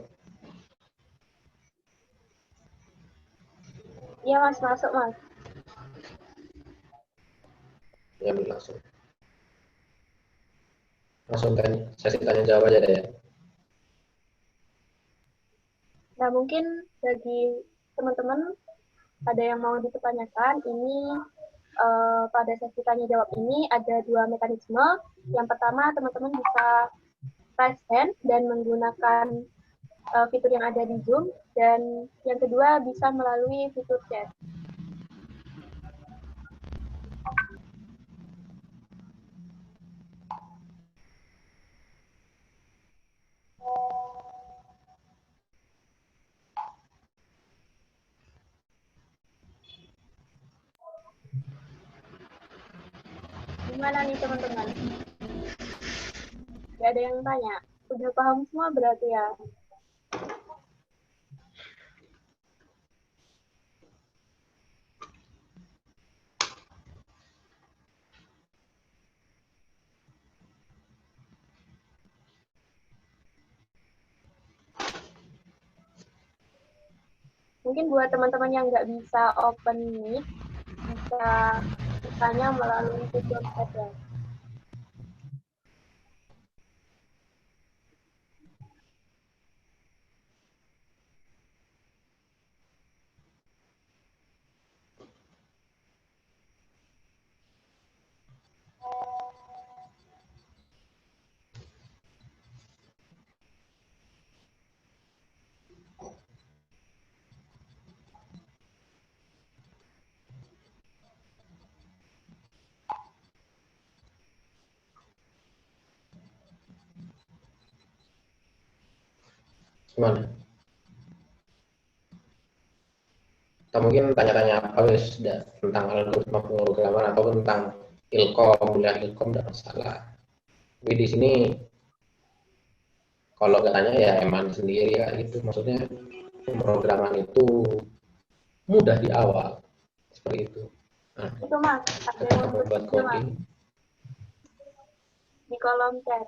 S1: Iya Mas, masuk Mas.
S4: Ya langsung tanya, sesi tanya jawab aja deh ya.
S1: Nah mungkin bagi teman-teman ada yang mau dipertanyakan, ini pada sesi tanya jawab ini ada 2 mekanisme. Yang pertama teman-teman bisa raise hand dan menggunakan fitur yang ada di Zoom, dan yang kedua bisa melalui fitur chat. Gimana nih teman-teman? Gak ada yang tanya? Udah paham semua berarti ya? mungkin buat teman-teman yang nggak bisa open mic, bisa bertanya melalui Google Chat ya.
S4: Gimana? Atau mungkin tanya-tanya apa wis tentang algoritma pemrograman atau tentang ilkom, kuliah ilkom tidak masalah. Tapi di sini kalau nggak tanya ya emang sendiri ya gitu. Maksudnya pemrograman itu mudah di awal seperti itu. Nah,
S1: Itu Mas, ada
S4: ketika
S1: yang
S4: membuat
S1: itu Mas,
S4: coding,
S1: di kolom chat.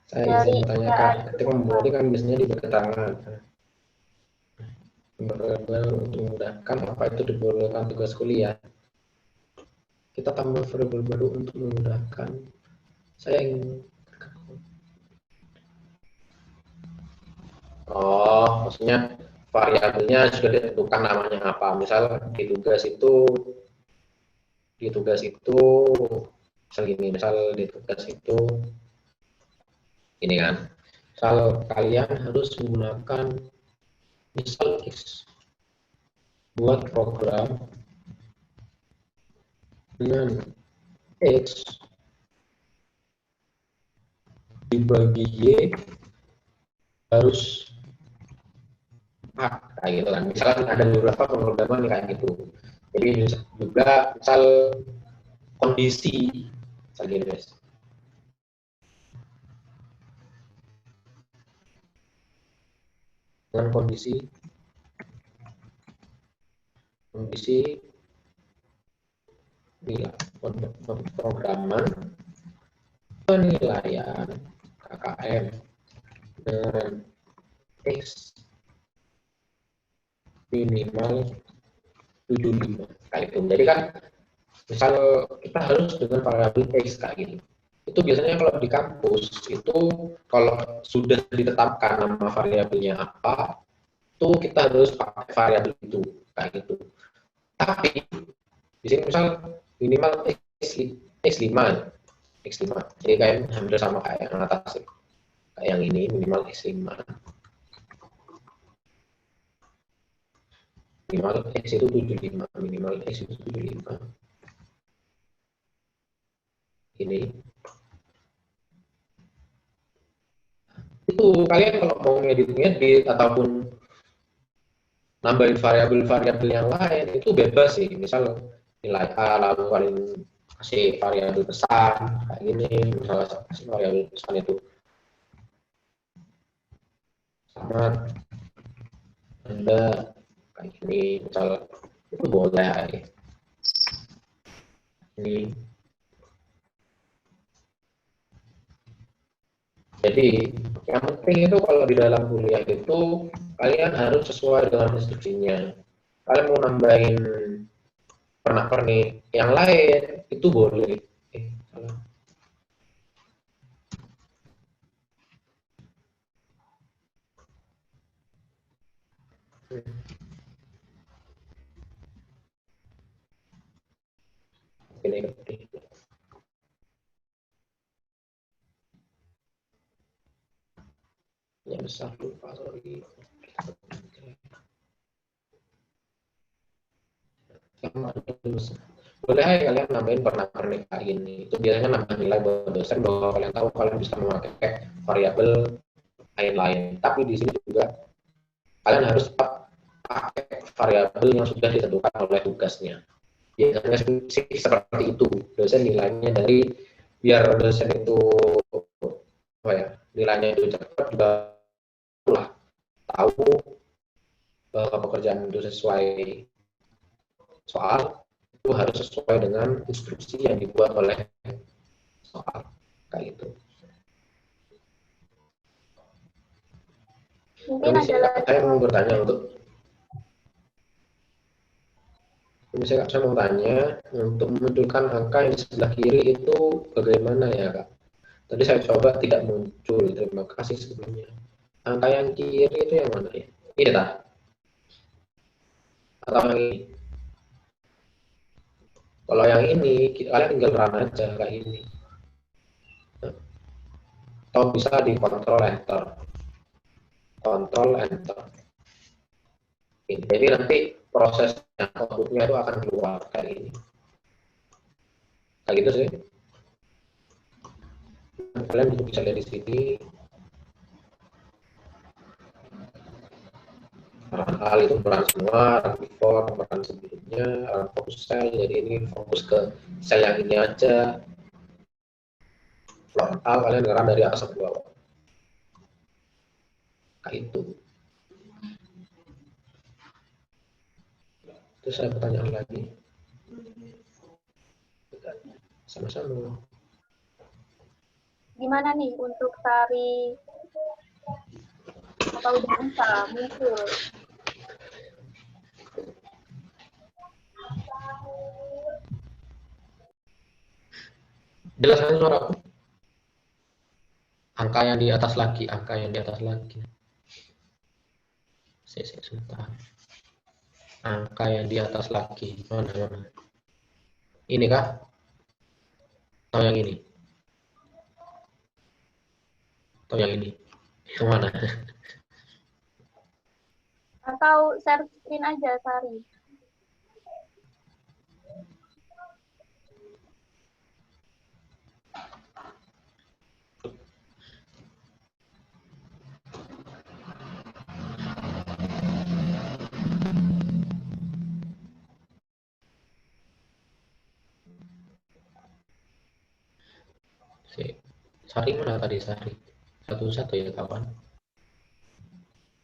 S4: saya
S1: Dari
S4: izin tanyakan, ketika membuat coding kan biasanya diberi keterangan. Variabel untuk memudahkan apa itu diperlukan tugas kuliah. Kita tambah variabel baru untuk memudahkan. Saya ingin maksudnya variabelnya sudah ditentukan namanya apa. Misal di tugas itu misal di tugas itu ini kan. Misal kalian harus menggunakan misal X buat program dengan X dibagi Y harus A, kayak gitu kan. Misalnya ada beberapa pemrograman kayak gitu. Jadi juga misal kondisi misal gini guys. Dengan kondisi pemrograman penilaian KKM dengan X minimal 75 kayak itu. Jadi kan misal kita harus dengan variabel X kayak gitu. Itu biasanya kalau di kampus itu kalau sudah ditetapkan nama variabelnya apa, itu kita harus pakai variabel itu kayak gitu. Tapi di sini misal minimal X5. Jadi kayak hampir sama kayak yang atas. Kayak yang ini minimal X5. Minimal X itu 75, minimal X itu 75. Ini itu kalian kalau mau ngedit ataupun nambahin variabel-variabel yang lain itu bebas sih. Misal nilai A lalu kalian kasih variabel pesan kayak gini, misalnya kasih variabel pesan itu sama Anda kayak gini, misal itu boleh. Ini jadi yang penting itu kalau di dalam kuliah itu kalian harus sesuai dengan instruksinya. Kalian mau nambahin pernak-pernik yang lain itu boleh. Salah. Ini yang besar lupa sorry. Boleh aja kalian nambahin pernak-pernik kayak gini. Itu biasanya nambah nilai buat dosen bahwa kalian tahu kalian bisa memakai variabel lain-lain. Tapi di sini juga kalian harus pakai variabel yang sudah ditentukan oleh tugasnya. Biasanya sih seperti itu. Dosen nilainya dari biar dosen itu apa ya nilainya itu cepat juga tahu bahwa pekerjaan itu sesuai soal itu harus sesuai dengan instruksi yang dibuat oleh soal kayak gitu.
S1: Mungkin
S4: Permisi,
S1: ada
S4: Kak,
S1: lagi.
S4: saya mau bertanya saya mau tanya untuk memunculkan angka yang di sebelah kiri itu bagaimana ya, Kak? Tadi saya coba tidak muncul. Terima kasih sebelumnya. Angka yang kiri itu yang mana ya? Ini tak? Atau yang ini? Kalau yang ini, kalian tinggal run aja kayak ini. Atau bisa di kontrol enter. Kontrol enter. Jadi nanti prosesnya, outputnya itu akan keluar kayak ini. Kayak gitu sih. Kalian juga bisa lihat di sini. Run all itu peran semua, run before, peran sebelumnya, run fokus sel. Jadi ini fokus ke sel yang ini aja. Run all kalian ngeran dari atas ke bawah. Kayak itu. Terus ada pertanyaan lagi. Sama-sama.
S1: Gimana nih untuk Sari? Apa udah bisa muncul?
S4: Jelaskan suara aku. Angka yang di atas lagi, angka yang di atas lagi. Saya sebentar. Angka yang di atas lagi. Mana? Ini kah? Atau yang ini? Atau yang ini? Yang mana?
S1: Atau share screen aja, Sari?
S4: Sari mana tadi Sari? Satu-satu ya kawan.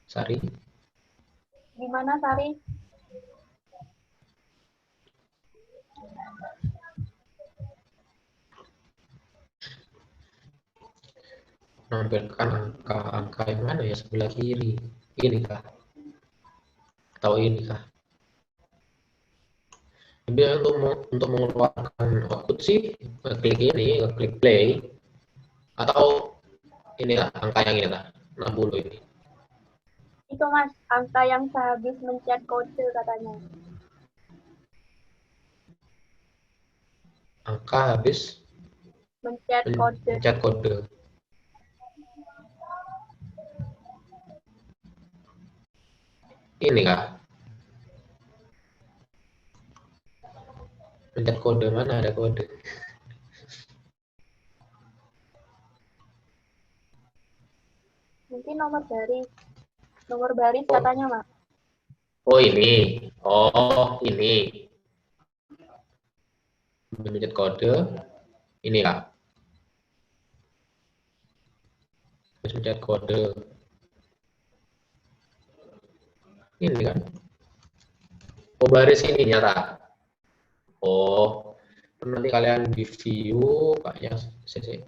S4: Sari.
S1: Gimana, Sari?
S4: Menampilkan angka yang mana ya sebelah kiri? Ini kah? Atau ini kah? Jadi untuk mengeluarkan output sih klik ini, klik play, atau inilah angka yang ini lah, 60 ini.
S1: Itu Mas, angka yang sehabis mencet kode katanya.
S4: Angka habis
S1: Mencet kode.
S4: mencet kode. Ini kah? Mencet kode mana ada kode?
S1: Mungkin nomor baris katanya, Mas.
S4: Oh ini. Oh ini. Mencet kode. Ini kah? Terus mencet kode. Ini kan? Oh baris ini nyata. Oh, nanti kalian di view kayaknya CC.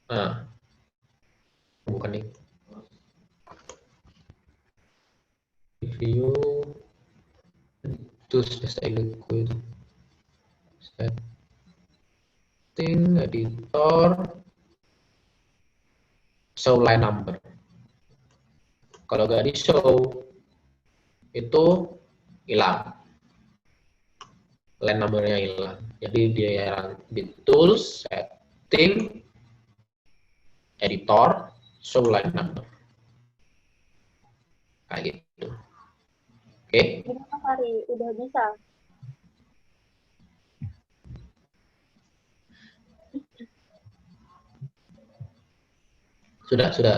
S4: Nah, bukan nih. Di view itu sudah saya ingatku itu. Setting editor show line number. Kalau nggak di show itu hilang, line numbernya hilang. Jadi dia yang di tools setting editor show line number kayak gitu. Oke.
S1: Gimana, Sari? Udah bisa?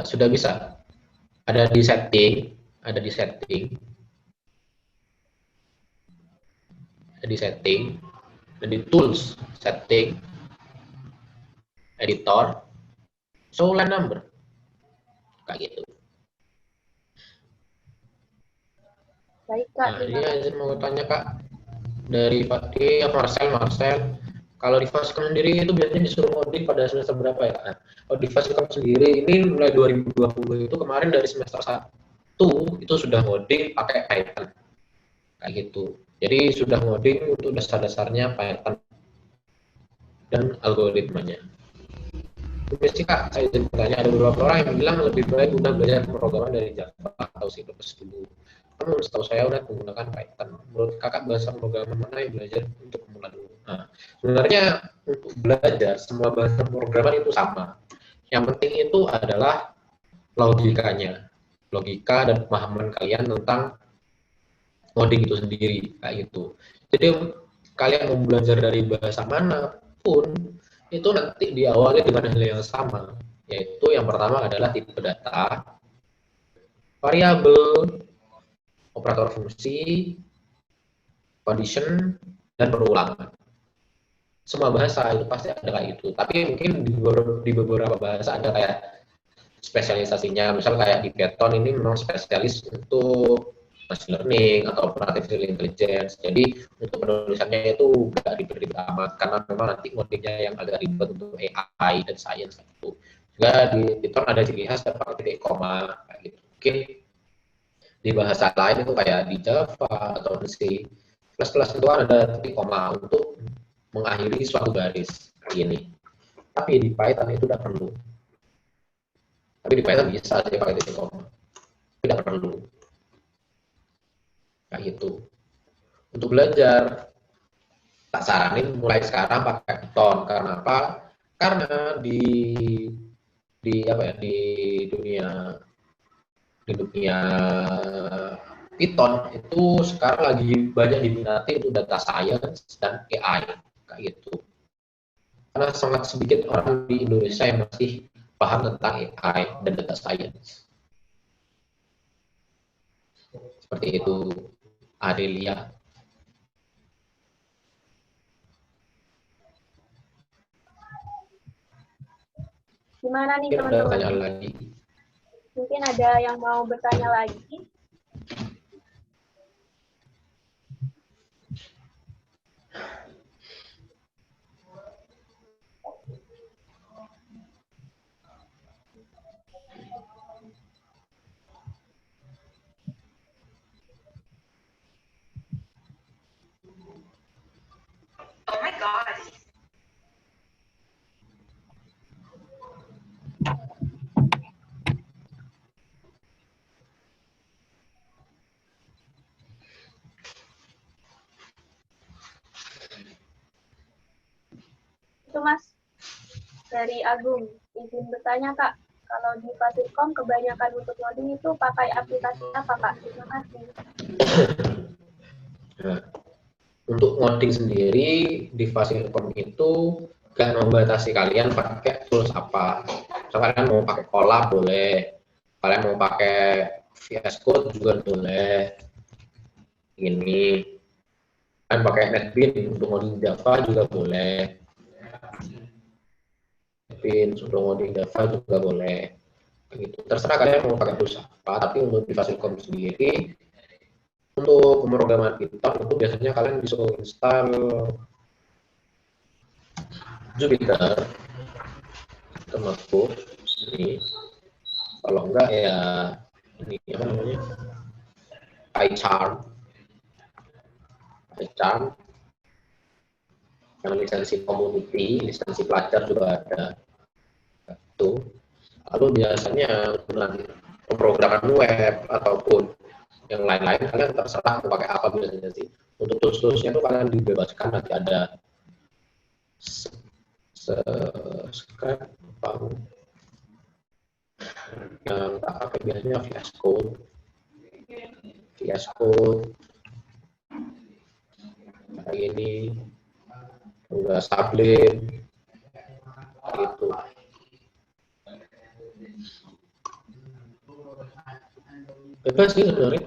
S4: Sudah bisa. Ada di setting, ada di setting, ada di tools, setting, editor, show line number, kayak gitu.
S1: Baik, Kak.
S4: Nah, ini saya mau tanya Kak dari Marcel, Kalau di Fasilkom sendiri itu biasanya disuruh ngoding pada semester berapa ya? Nah, kalau di Fasilkom sendiri ini mulai 2020 itu kemarin dari semester 1 itu sudah ngoding pakai Python. Kayak gitu. Jadi sudah ngoding untuk dasar-dasarnya Python dan algoritmanya. Mesti Kak, saya bertanya ada beberapa orang yang bilang lebih baik udah belajar pemrograman dari Java atau C++ dulu. Namun setahu saya udah menggunakan Python. Menurut Kakak bahasa pemrograman mana yang belajar untuk pemula dulu? Nah, sebenarnya untuk belajar semua bahasa pemrograman itu sama. Yang penting itu adalah logikanya, logika dan pemahaman kalian tentang coding itu sendiri kayak gitu. Jadi kalian mau belajar dari bahasa manapun itu nanti diawali dengan hal yang sama, yaitu yang pertama adalah tipe data, variabel, operator fungsi, condition, dan perulangan. Semua bahasa itu pasti ada kayak gitu. Tapi mungkin di beberapa bahasa ada kayak spesialisasinya. Misal kayak di Python ini memang spesialis untuk machine learning atau artificial intelligence. Jadi untuk penulisannya itu nggak ribet-ribet amat karena memang nanti ngodingnya yang agak ribet untuk AI dan science gitu. Juga di Python ada ciri khas dan pakai titik koma kayak gitu. Mungkin di bahasa lain itu kayak di Java atau di C++ itu ada titik koma untuk mengakhiri suatu garis kayak gini. Tapi di Python itu tidak perlu. Tapi di Python bisa aja pakai titik koma. Tidak perlu. Kayak gitu. Untuk belajar, tak saranin mulai sekarang pakai Python. Karena apa? Karena di apa ya di dunia Python itu sekarang lagi banyak diminati untuk data science dan AI kayak gitu. Karena sangat sedikit orang di Indonesia yang masih paham tentang AI dan data science. Seperti itu, Adelia.
S1: Gimana nih
S4: Mungkin ada
S1: teman-teman?
S4: pertanyaan lagi.
S1: Mungkin ada yang mau bertanya lagi.
S5: Oh my God.
S1: Itu Mas, dari Agung. Izin bertanya Kak, kalau di Fasilkom kebanyakan untuk coding itu pakai aplikasi apa Kak? Terima kasih.
S4: Nah, untuk ngoding sendiri di Fasilkom itu gak membatasi kalian pakai tools apa. Misalnya kalian mau pakai Colab boleh, kalian mau pakai VS Code juga boleh. Ini kalian pakai NetBeans untuk ngoding Java juga boleh. NetBeans untuk ngoding Java juga boleh. Gitu. Terserah kalian mau pakai tools apa, tapi untuk di Fasilkom sendiri untuk pemrograman Python itu biasanya kalian disuruh install Jupyter notebook ini. Kalau enggak ya ini apa namanya PyCharm yang lisensi community, lisensi pelajar juga ada itu. Lalu biasanya dengan pemrograman web ataupun yang lain-lain kalian terserah mau pakai apa biasanya sih. Untuk tools-toolsnya itu kalian dibebaskan, nanti ada script yang tak pakai biasanya VS Code kayak ini, juga Sublime gitu. Bebas sih sebenarnya.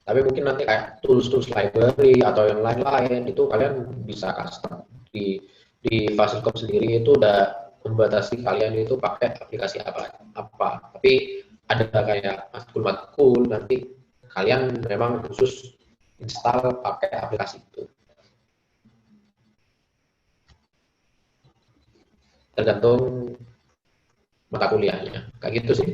S4: Tapi mungkin nanti kayak tools library atau yang lain-lain itu kalian bisa custom. Di Fasilkom sendiri itu udah membatasi kalian itu pakai aplikasi apa. Tapi ada kayak matkul nanti kalian memang khusus install pakai aplikasi itu. tergantung mata kuliahnya. Kayak gitu sih.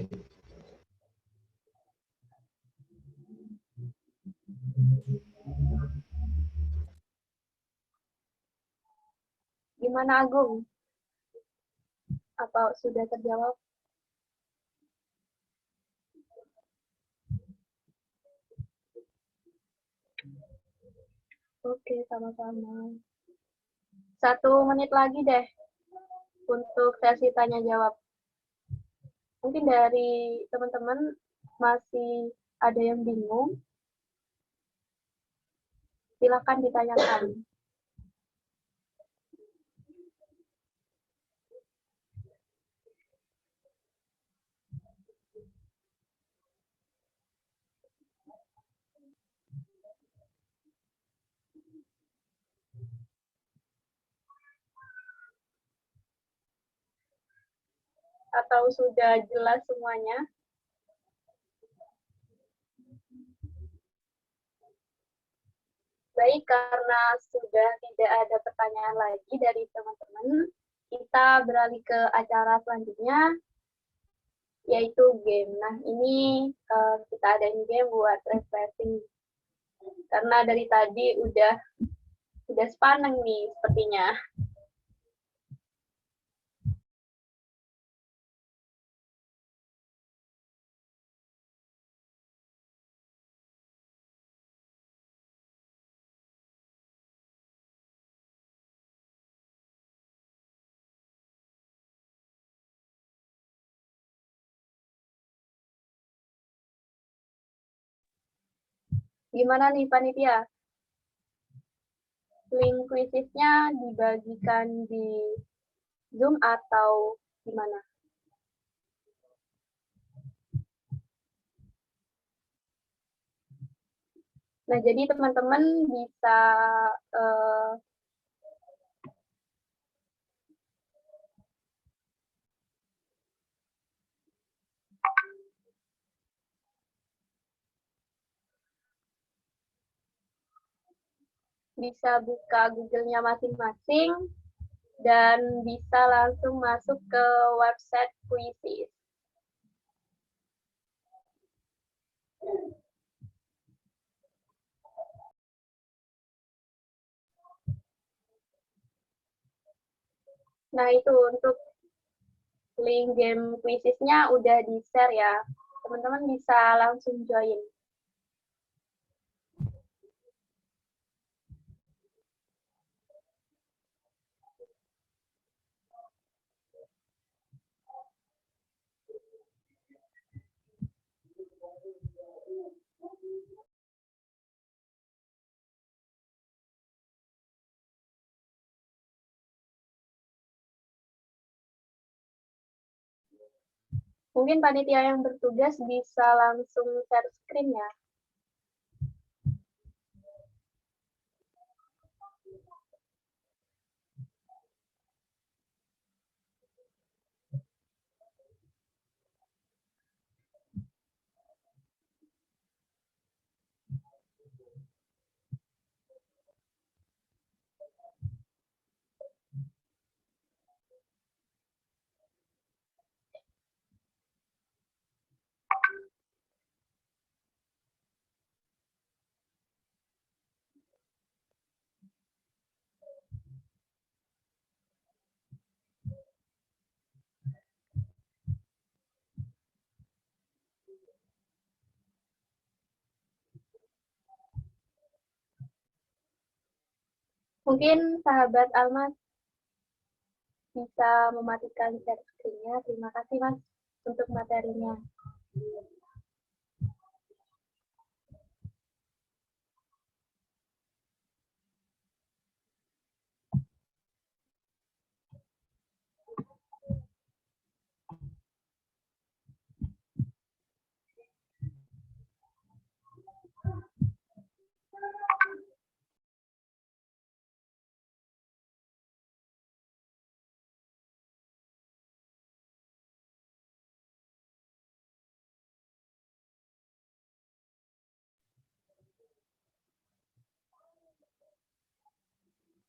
S1: Gimana Agung? Apa sudah terjawab? Oke, sama-sama. 1 menit lagi deh untuk sesi tanya jawab. Mungkin dari teman-teman masih ada yang bingung, silakan ditanyakan. Atau sudah jelas semuanya? Baik, karena sudah tidak ada pertanyaan lagi dari teman-teman, kita beralih ke acara selanjutnya, yaitu game. Nah, ini kita adain game buat refreshing. Karena dari tadi udah sepaneng nih sepertinya. Gimana nih panitia? Link quizisnya dibagikan di Zoom atau gimana? Nah, jadi teman-teman bisa buka Google-nya masing-masing dan bisa langsung masuk ke website Quizizz. Nah, itu untuk link game Quizizz-nya udah di-share ya. Teman-teman bisa langsung join. Mungkin panitia yang bertugas bisa langsung share screen ya. Mungkin sahabat Almas bisa mematikan share screen-nya. Terima kasih Mas untuk materinya.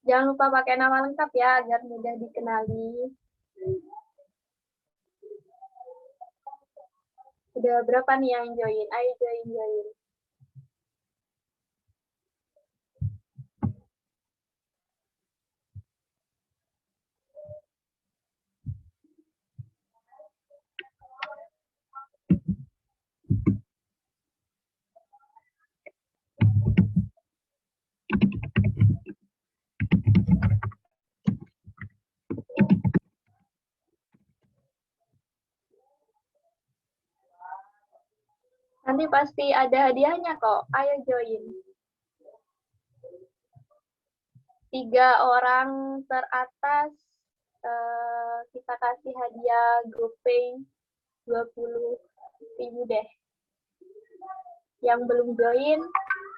S1: Jangan lupa pakai nama lengkap ya, agar mudah dikenali. Udah berapa nih yang join? Ayo join. Nanti pasti ada hadiahnya kok. Ayo join. 3 orang teratas kita kasih hadiah GoPay 20.000 deh. Yang belum join,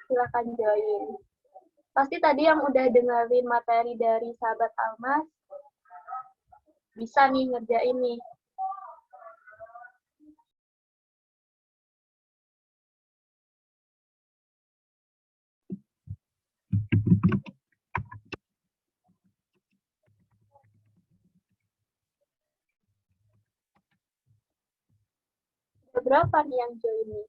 S1: silahkan join. Pasti tadi yang udah dengerin materi dari sahabat Almas, bisa nih ngerjain nih. Ada berapa nih yang join nih?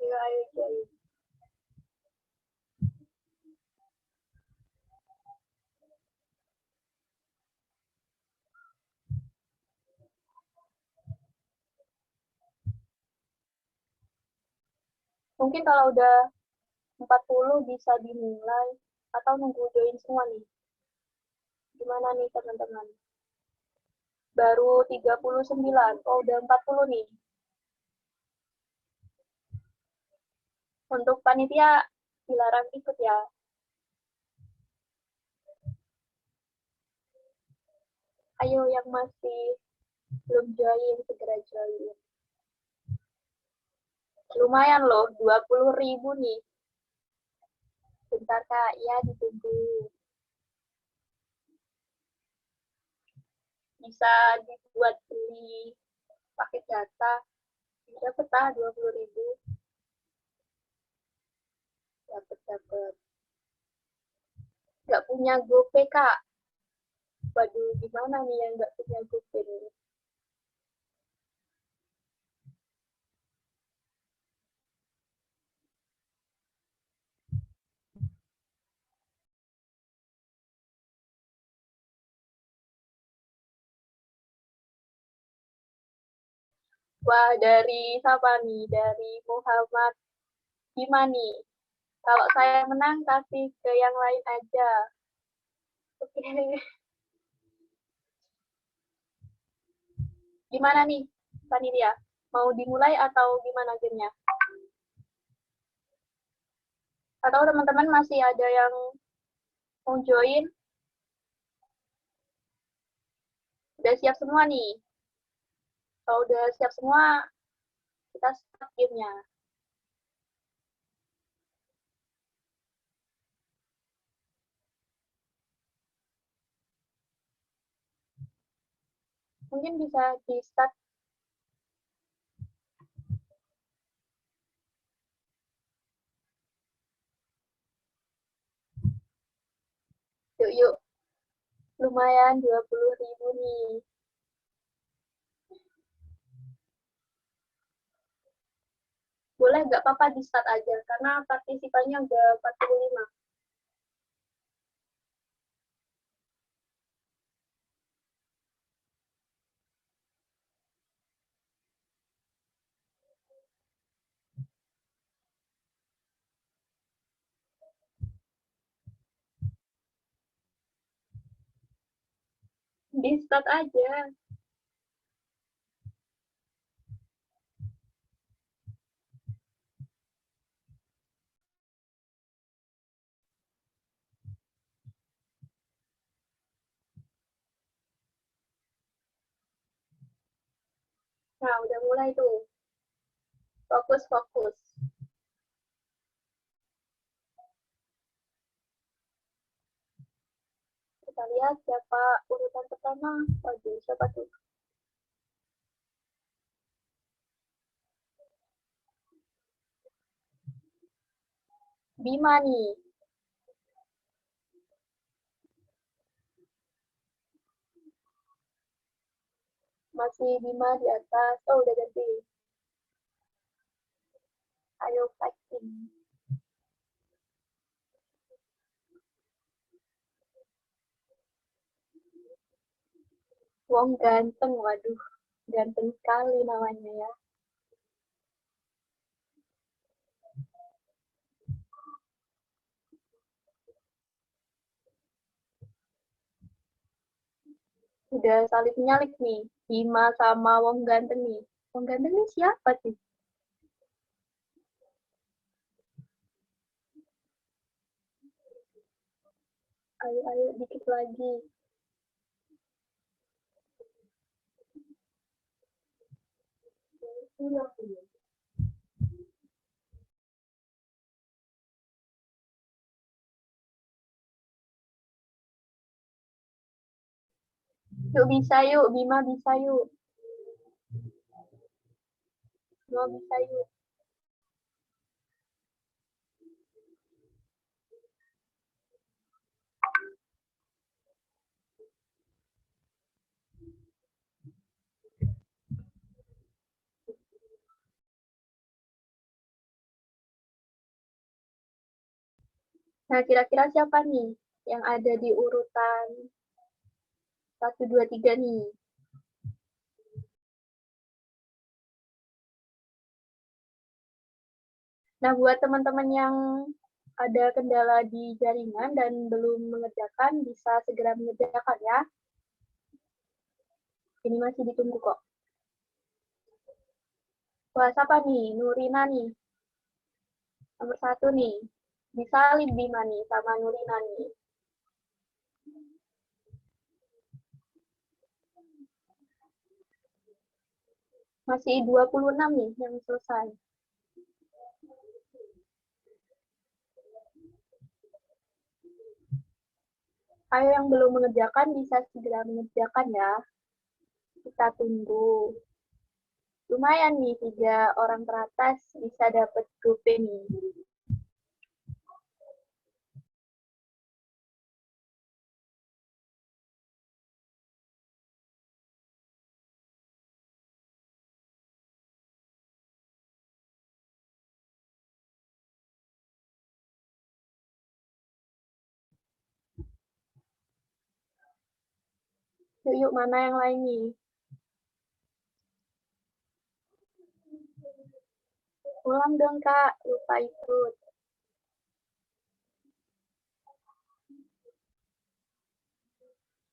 S1: Ayo join. Mungkin kalau udah 40 bisa dimulai atau nunggu join semua nih. Gimana nih teman-teman? Baru 39. Oh, udah 40 nih. Untuk panitia dilarang ikut ya. Ayo yang masih belum join, segera join. Lumayan loh, 20.000 nih. Bentar Kak, ya ditunggu. Bisa dibuat beli paket data. Dapat lah 20.000. Dapat. Nggak punya GoPay Kak. Waduh, gimana nih yang nggak punya GoPay nih? Wah, dari siapa nih? Dari Muhammad Gimani. Kalau saya menang, kasih ke yang lain aja. Oke. Gimana nih, panitia? Mau dimulai atau gimana gamenya? Atau teman-teman masih ada yang mau join? Udah siap semua nih? Kalau udah siap semua, kita start gamenya. Mungkin bisa di start. Yuk. Lumayan 20.000 nih. Boleh nggak apa-apa di start aja, karena partisipannya udah 45. Di start aja. Nah, udah mulai tuh. Fokus. Kita lihat siapa urutan pertama. Waduh, siapa tuh? Bima nih. Masih Bima di atas. Oh, udah ganti. Ayo fighting. Wong ganteng, waduh. Ganteng sekali namanya ya. Udah salib nyalip nih. Bima sama Wong ganteng nih. Wong ganteng nih siapa sih? Ayo, dikit lagi. Yuk bisa yuk, Bima bisa yuk. Bima bisa yuk. Nah, kira-kira siapa nih yang ada di urutan 1, 2, 3 nih? Nah, buat teman-teman yang ada kendala di jaringan dan belum mengerjakan, bisa segera mengerjakan ya. Ini masih ditunggu kok. Wah, siapa nih? Nurina nih. Nomor 1 nih. Disalib Bima nih sama Nurina nih. Masih 26 nih yang selesai. Ayo yang belum mengerjakan bisa segera mengerjakan ya. Kita tunggu. Lumayan nih, 3 orang teratas bisa dapat grup nih. Yuk, mana yang lain nih? Ulang dong, Kak. Lupa ikut.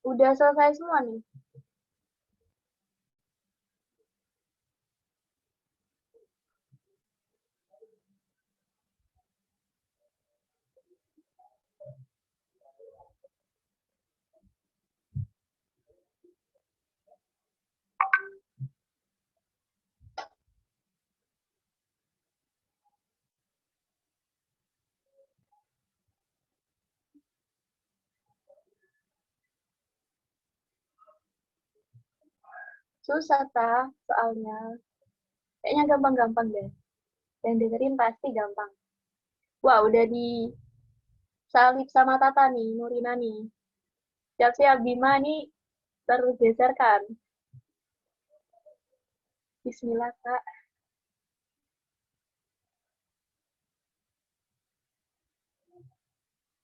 S1: Udah selesai semua nih. Susah, ta, soalnya. Kayaknya gampang-gampang deh. Yang dengerin pasti gampang. Wah, udah di salib sama Tata nih, Nurina nih. Siap-siap, Bima nih tergeserkan. Bismillah, Kak.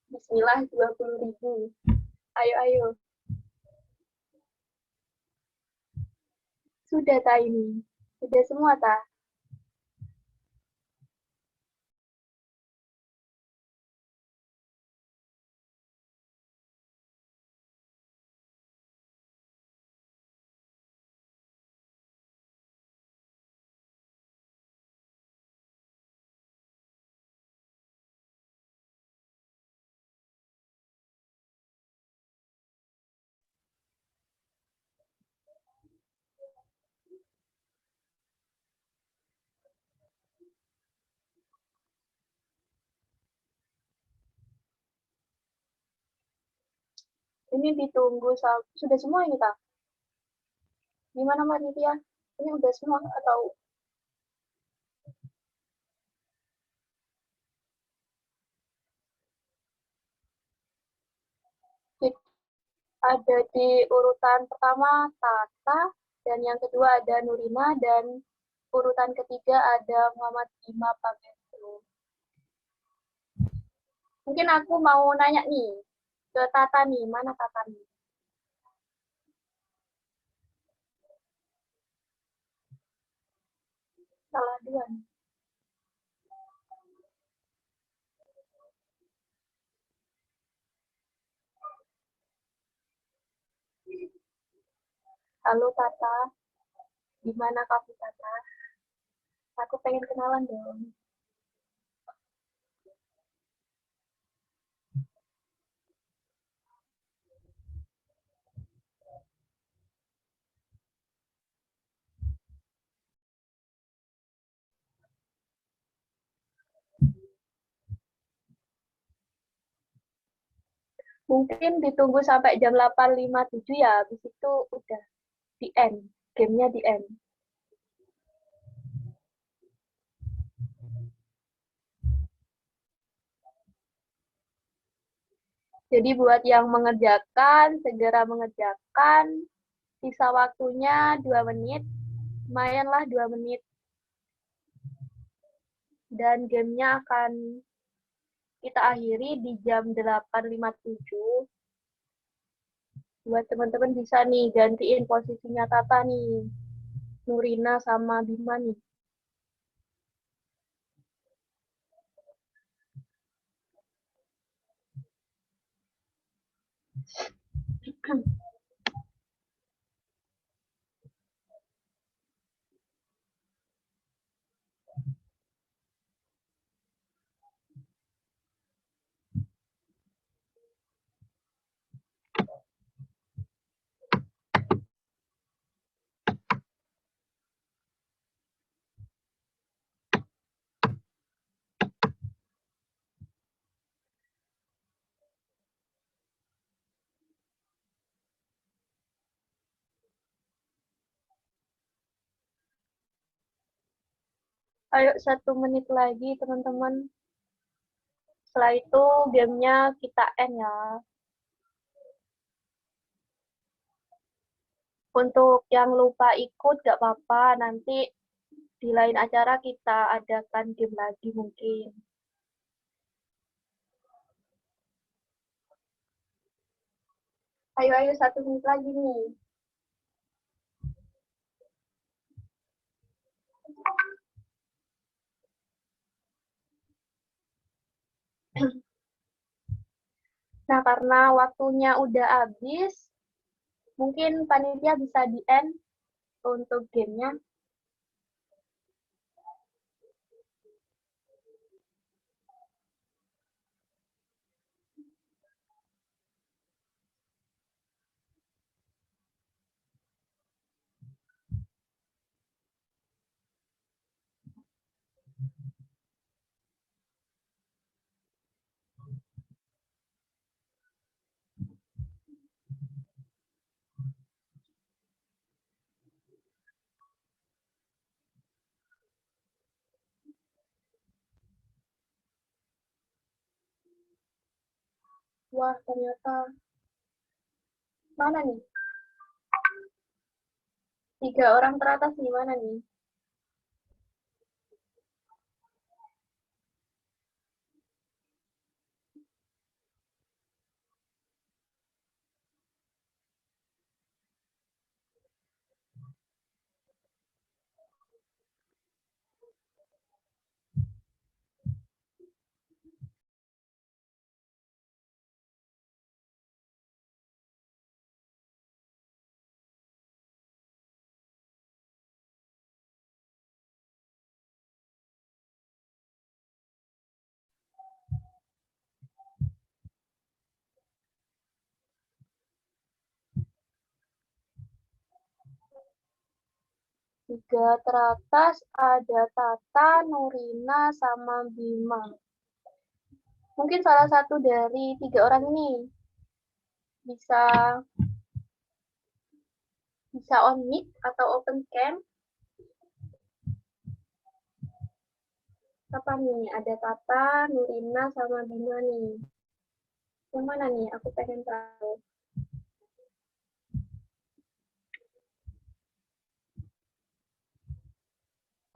S1: Bismillah, 20.000. Ayo, ayo. Sudah, Ta, ini. Sudah semua, Ta. Ini ditunggu, sudah semua ini, Ta. Gimana, Mbak Nitya? Ini udah semua atau Ada di urutan pertama Tata, dan yang kedua ada Nurina, dan urutan ketiga ada Muhammad Ima Pamestro. Mungkin aku mau nanya nih ke Tata nih, mana Tata nih? Salah dua nih. Halo Tata, gimana kamu Tata? Aku pengen kenalan dong. Mungkin ditunggu sampai jam 8.57 ya, habis itu udah di end, gamenya di end. Jadi buat yang mengerjakan, segera mengerjakan, sisa waktunya 2 menit, lumayanlah 2 menit. Dan gamenya akan kita akhiri di jam 8.57. Buat teman-teman bisa nih gantiin posisinya Tata nih. Nurina sama Bima nih. Ayo 1 menit lagi teman-teman. Setelah itu gamenya kita end ya. Untuk yang lupa ikut gak apa-apa, nanti di lain acara kita adakan game lagi mungkin. Ayo 1 menit lagi nih. Nah, karena waktunya udah habis, mungkin panitia bisa di-end untuk gamenya. Wah, ternyata mana nih? 3 orang teratas nih, mana nih? Tiga teratas ada Tata, Nurina, sama Bima. Mungkin salah satu dari 3 orang ini bisa on mic atau open cam. Apa nih? Ada Tata, Nurina, sama Bima nih. Yang mana nih? Aku pengen tahu.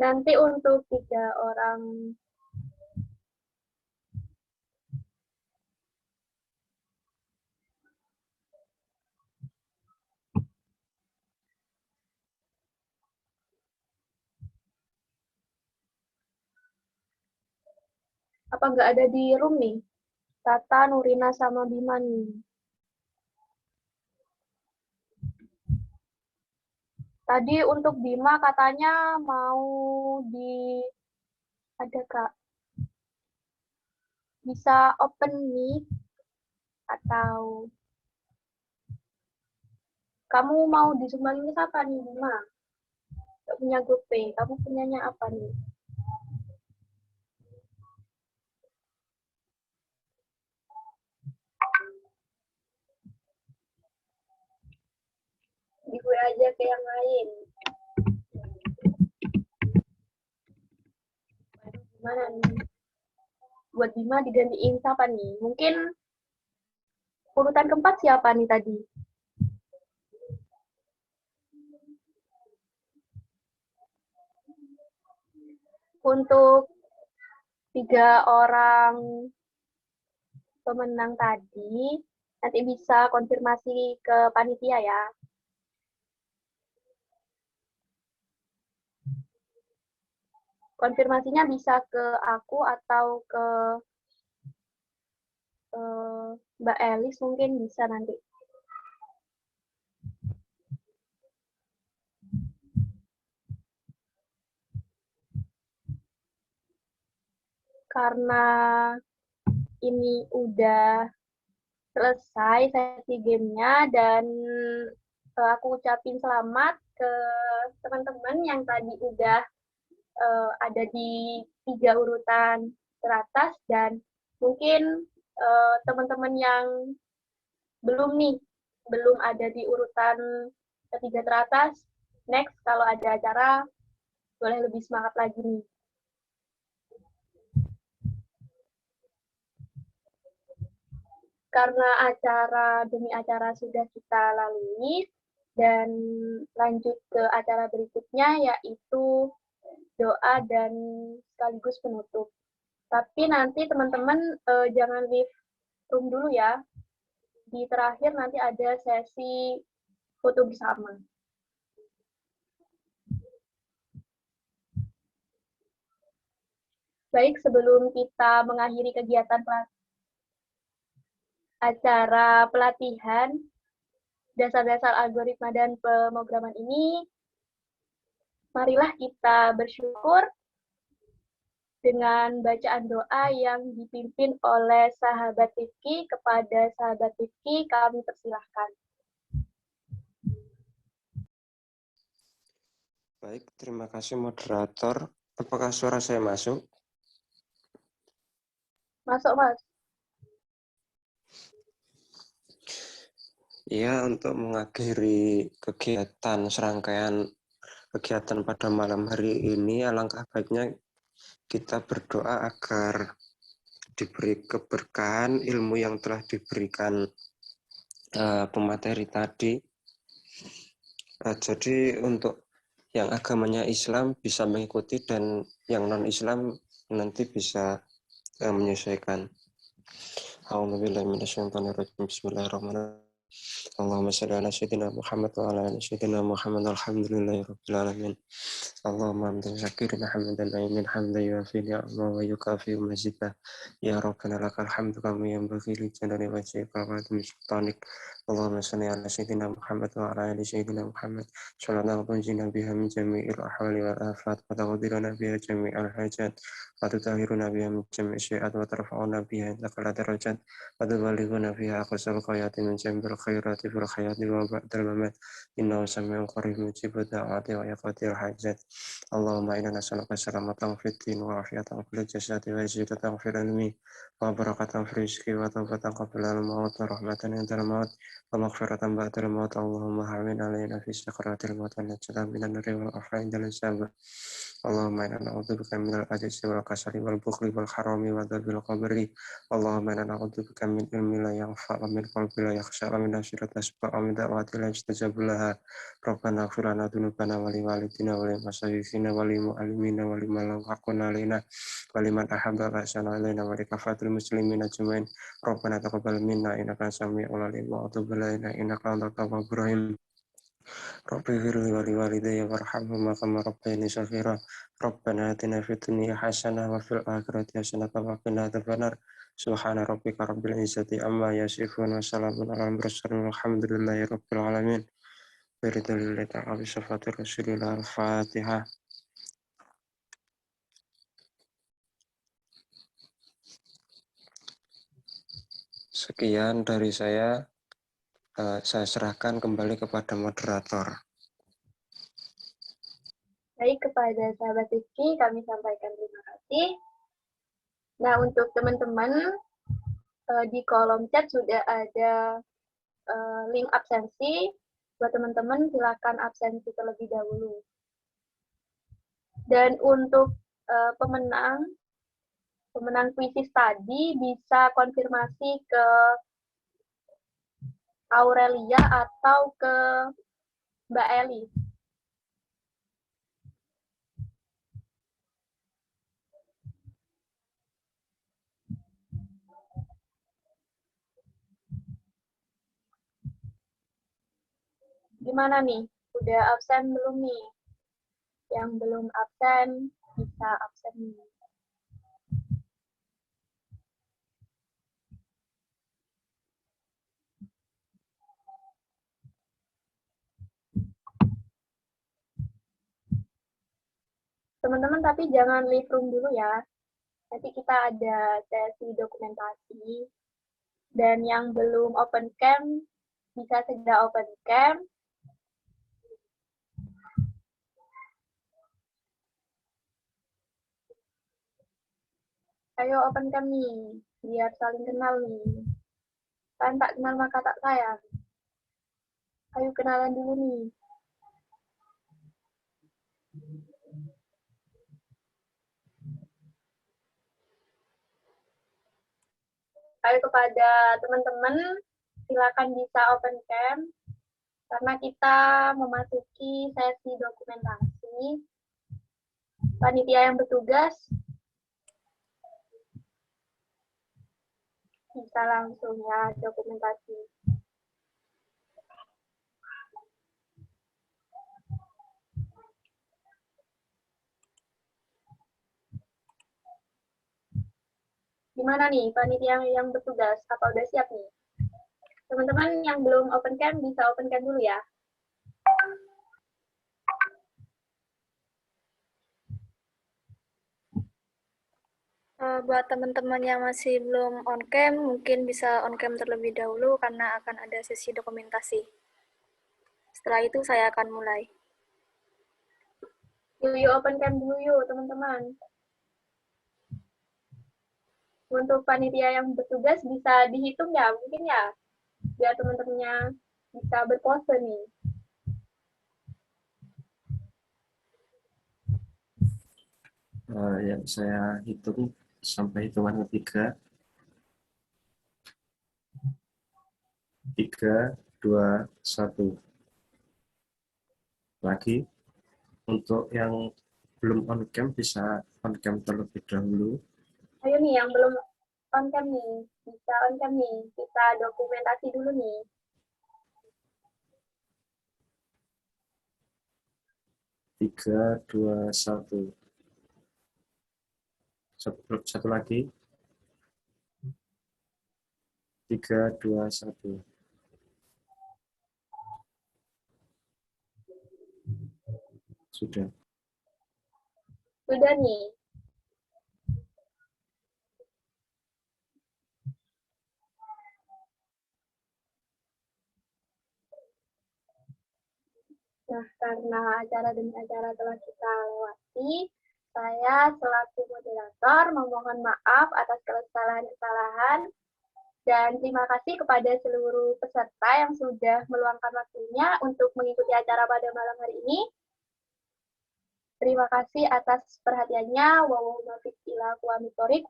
S1: Nanti untuk 3 orang apa nggak ada di room nih? Tata, Nurina, sama Bima nih. Tadi untuk Bima katanya mau ada Kak, bisa open mic atau kamu mau disumbangin ke siapa nih Bima? Gak punya grup P, kamu punyanya apa nih? Di gue aja ke yang lain. Aduh, gimana nih? Buat Bima digantiin siapa nih? Mungkin urutan keempat siapa nih tadi? Untuk 3 orang pemenang tadi, nanti bisa konfirmasi ke panitia ya. Konfirmasinya bisa ke aku atau ke Mbak Elis mungkin bisa nanti. Karena ini udah selesai sesi gamenya dan aku ucapin selamat ke teman-teman yang tadi udah ada di 3 urutan teratas dan mungkin teman-teman yang belum ada di urutan ketiga teratas, next kalau ada acara boleh lebih semangat lagi nih. Karena acara demi acara sudah kita lalui dan lanjut ke acara berikutnya yaitu doa dan sekaligus penutup. Tapi nanti teman-teman jangan leave room dulu ya. Di terakhir nanti ada sesi foto bersama. Baik, sebelum kita mengakhiri kegiatan acara pelatihan dasar-dasar algoritma dan pemrograman ini, marilah kita bersyukur dengan bacaan doa yang dipimpin oleh sahabat Rifki. Kepada sahabat Rifki, kami persilahkan.
S3: Baik, terima kasih moderator. Apakah suara saya masuk?
S1: Masuk, Mas.
S3: Ya, untuk mengakhiri kegiatan serangkaian kegiatan pada malam hari ini, alangkah baiknya kita berdoa agar diberi keberkahan ilmu yang telah diberikan pemateri tadi. Jadi untuk yang agamanya Islam bisa mengikuti dan yang non-Islam nanti bisa menyesuaikan. A'udzubillahi minasyaitonirrajim. Bismillahirrahmanirrahim. Allahumma shalli ala sayyidina Muhammad wa ala ali sayyidina Muhammad. Alhamdulillahirabbil alamin. Allahumma hamdan syakirin hamdan naimin hamdan yuafi ni'amahu wa yukafi mazidah. Ya Rabbana lakal hamdu kama yanbaghi li jalali wajhika wa azimi sultanik. Allahumma shalli ala sayyidina Muhammad wa ala ali sayyidina Muhammad. Sallallahu tunjina biha min jami'il ahwali wal afat wa taghfiruna biha jami'al hajat wa tutahhiruna biha min jami'i syai'at wa tarfa'una biha indaka darajat wa tuballighuna biha aqsal ghayati min jami'il khairati fil hayati wa ba'dal mamat. Innahu sami'un qarib mujibud da'wati wa yaqdir hajat. Allahumma inna nas'aluka salamatan fid din wa afiyatan fil jasadi wa ziyadatan fil ilmi wa barakatan fil rizqi wa tawbatan qabla al-maut wa rahmatan indal maut wa maghfiratan ba'dal maut. Allahumma hawwin alaina fi sakratil maut wa najjina minan nari wal afwa indal hisab. Allahumma inna na'udzubika minal ajzi wal kasali wal bukhli wal harami wa dzabil qabri. Allahumma inna na'udzubika min ilmin la yanfa' wa min qalbin la yakhsha' wa min akhirat asba'a min da'wati la yustajabu laha. Rabbana ighfir lana dzunubana wa li walidina wa li masyayikhina wa li mu'allimina wa liman lahu haqqun 'alaina wa liman ahabba ba'sana 'alaina wa li kafatil muslimina ajmain. Rabbana taqabbal minna innaka sami'ul 'alim wa tub 'alaina innaka antat tawwabur rahim. Rabbi firli wa liwalidayya warhamhuma kama rabbayani shaghira. Rabbana atina fid dunya hasanah wa fil akhirati hasanah wa qina adzabannar. Subhana rabbika rabbil izzati amma yasifun wa salamun alal mursalin walhamdulillahi rabbil alamin. Biridillah ta'ala bi syafati rasulillah al-fatihah. Sekian dari saya serahkan kembali kepada moderator.
S1: Baik, kepada sahabat Rizky kami sampaikan terima kasih. Nah, untuk teman-teman di kolom chat sudah ada link absensi. Buat teman-teman silakan absensi terlebih dahulu. Dan untuk pemenang kuisis tadi bisa konfirmasi ke Aurelia atau ke Mbak Eli. Gimana nih? Udah absen belum nih? Yang belum absen bisa absen nih. Teman-teman tapi jangan leave room dulu ya. Nanti kita ada sesi dokumentasi. Dan yang belum open cam bisa segera open cam. Ayo open cam nih, biar saling kenal nih. Kan tak kenal maka tak sayang. Ayo kenalan dulu nih. Ayo kepada teman-teman, silakan bisa open cam. Karena kita memasuki sesi dokumentasi. Panitia yang bertugas bisa langsung ya dokumentasi. Gimana nih panitia yang bertugas? Apa udah siap nih? Teman-teman yang belum open cam bisa open cam dulu ya.
S5: Buat teman-teman yang masih belum on cam, mungkin bisa on cam terlebih dahulu karena akan ada sesi dokumentasi. Setelah itu saya akan mulai.
S1: Yuk open cam dulu yuk teman-teman. Untuk panitia yang bertugas bisa dihitung ya, mungkin ya, biar teman-temannya bisa berpose nih.
S3: Yang saya hitung sampai hitungan ketiga. 3, 2, 1. Lagi. Untuk yang belum on cam bisa on cam terlebih dahulu.
S1: Ayo nih yang belum on cam nih, bisa on cam nih. Kita dokumentasi dulu nih.
S3: Tiga, dua, satu. Satu lagi. 3, 2, 1. Sudah.
S1: Sudah nih. Nah, karena acara demi acara telah kita lewati, saya selaku moderator memohon maaf atas kesalahan-kesalahan dan terima kasih kepada seluruh peserta yang sudah meluangkan waktunya untuk mengikuti acara pada malam hari ini. Terima kasih atas perhatiannya.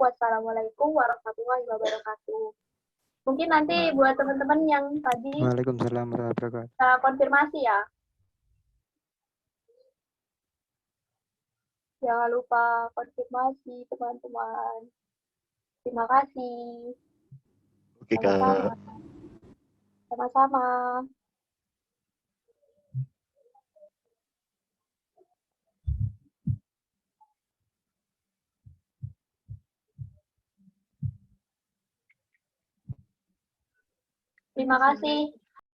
S1: Wassalamualaikum warahmatullahi wabarakatuh. Mungkin nanti buat teman-teman yang tadi
S6: Waalaikumsalam warahmatullahi wabarakatuh.
S1: kita konfirmasi ya. Jangan lupa konfirmasi teman-teman. Terima kasih.
S7: Oke, Kak.
S1: Sama-sama. Sama-sama. Terima kasih.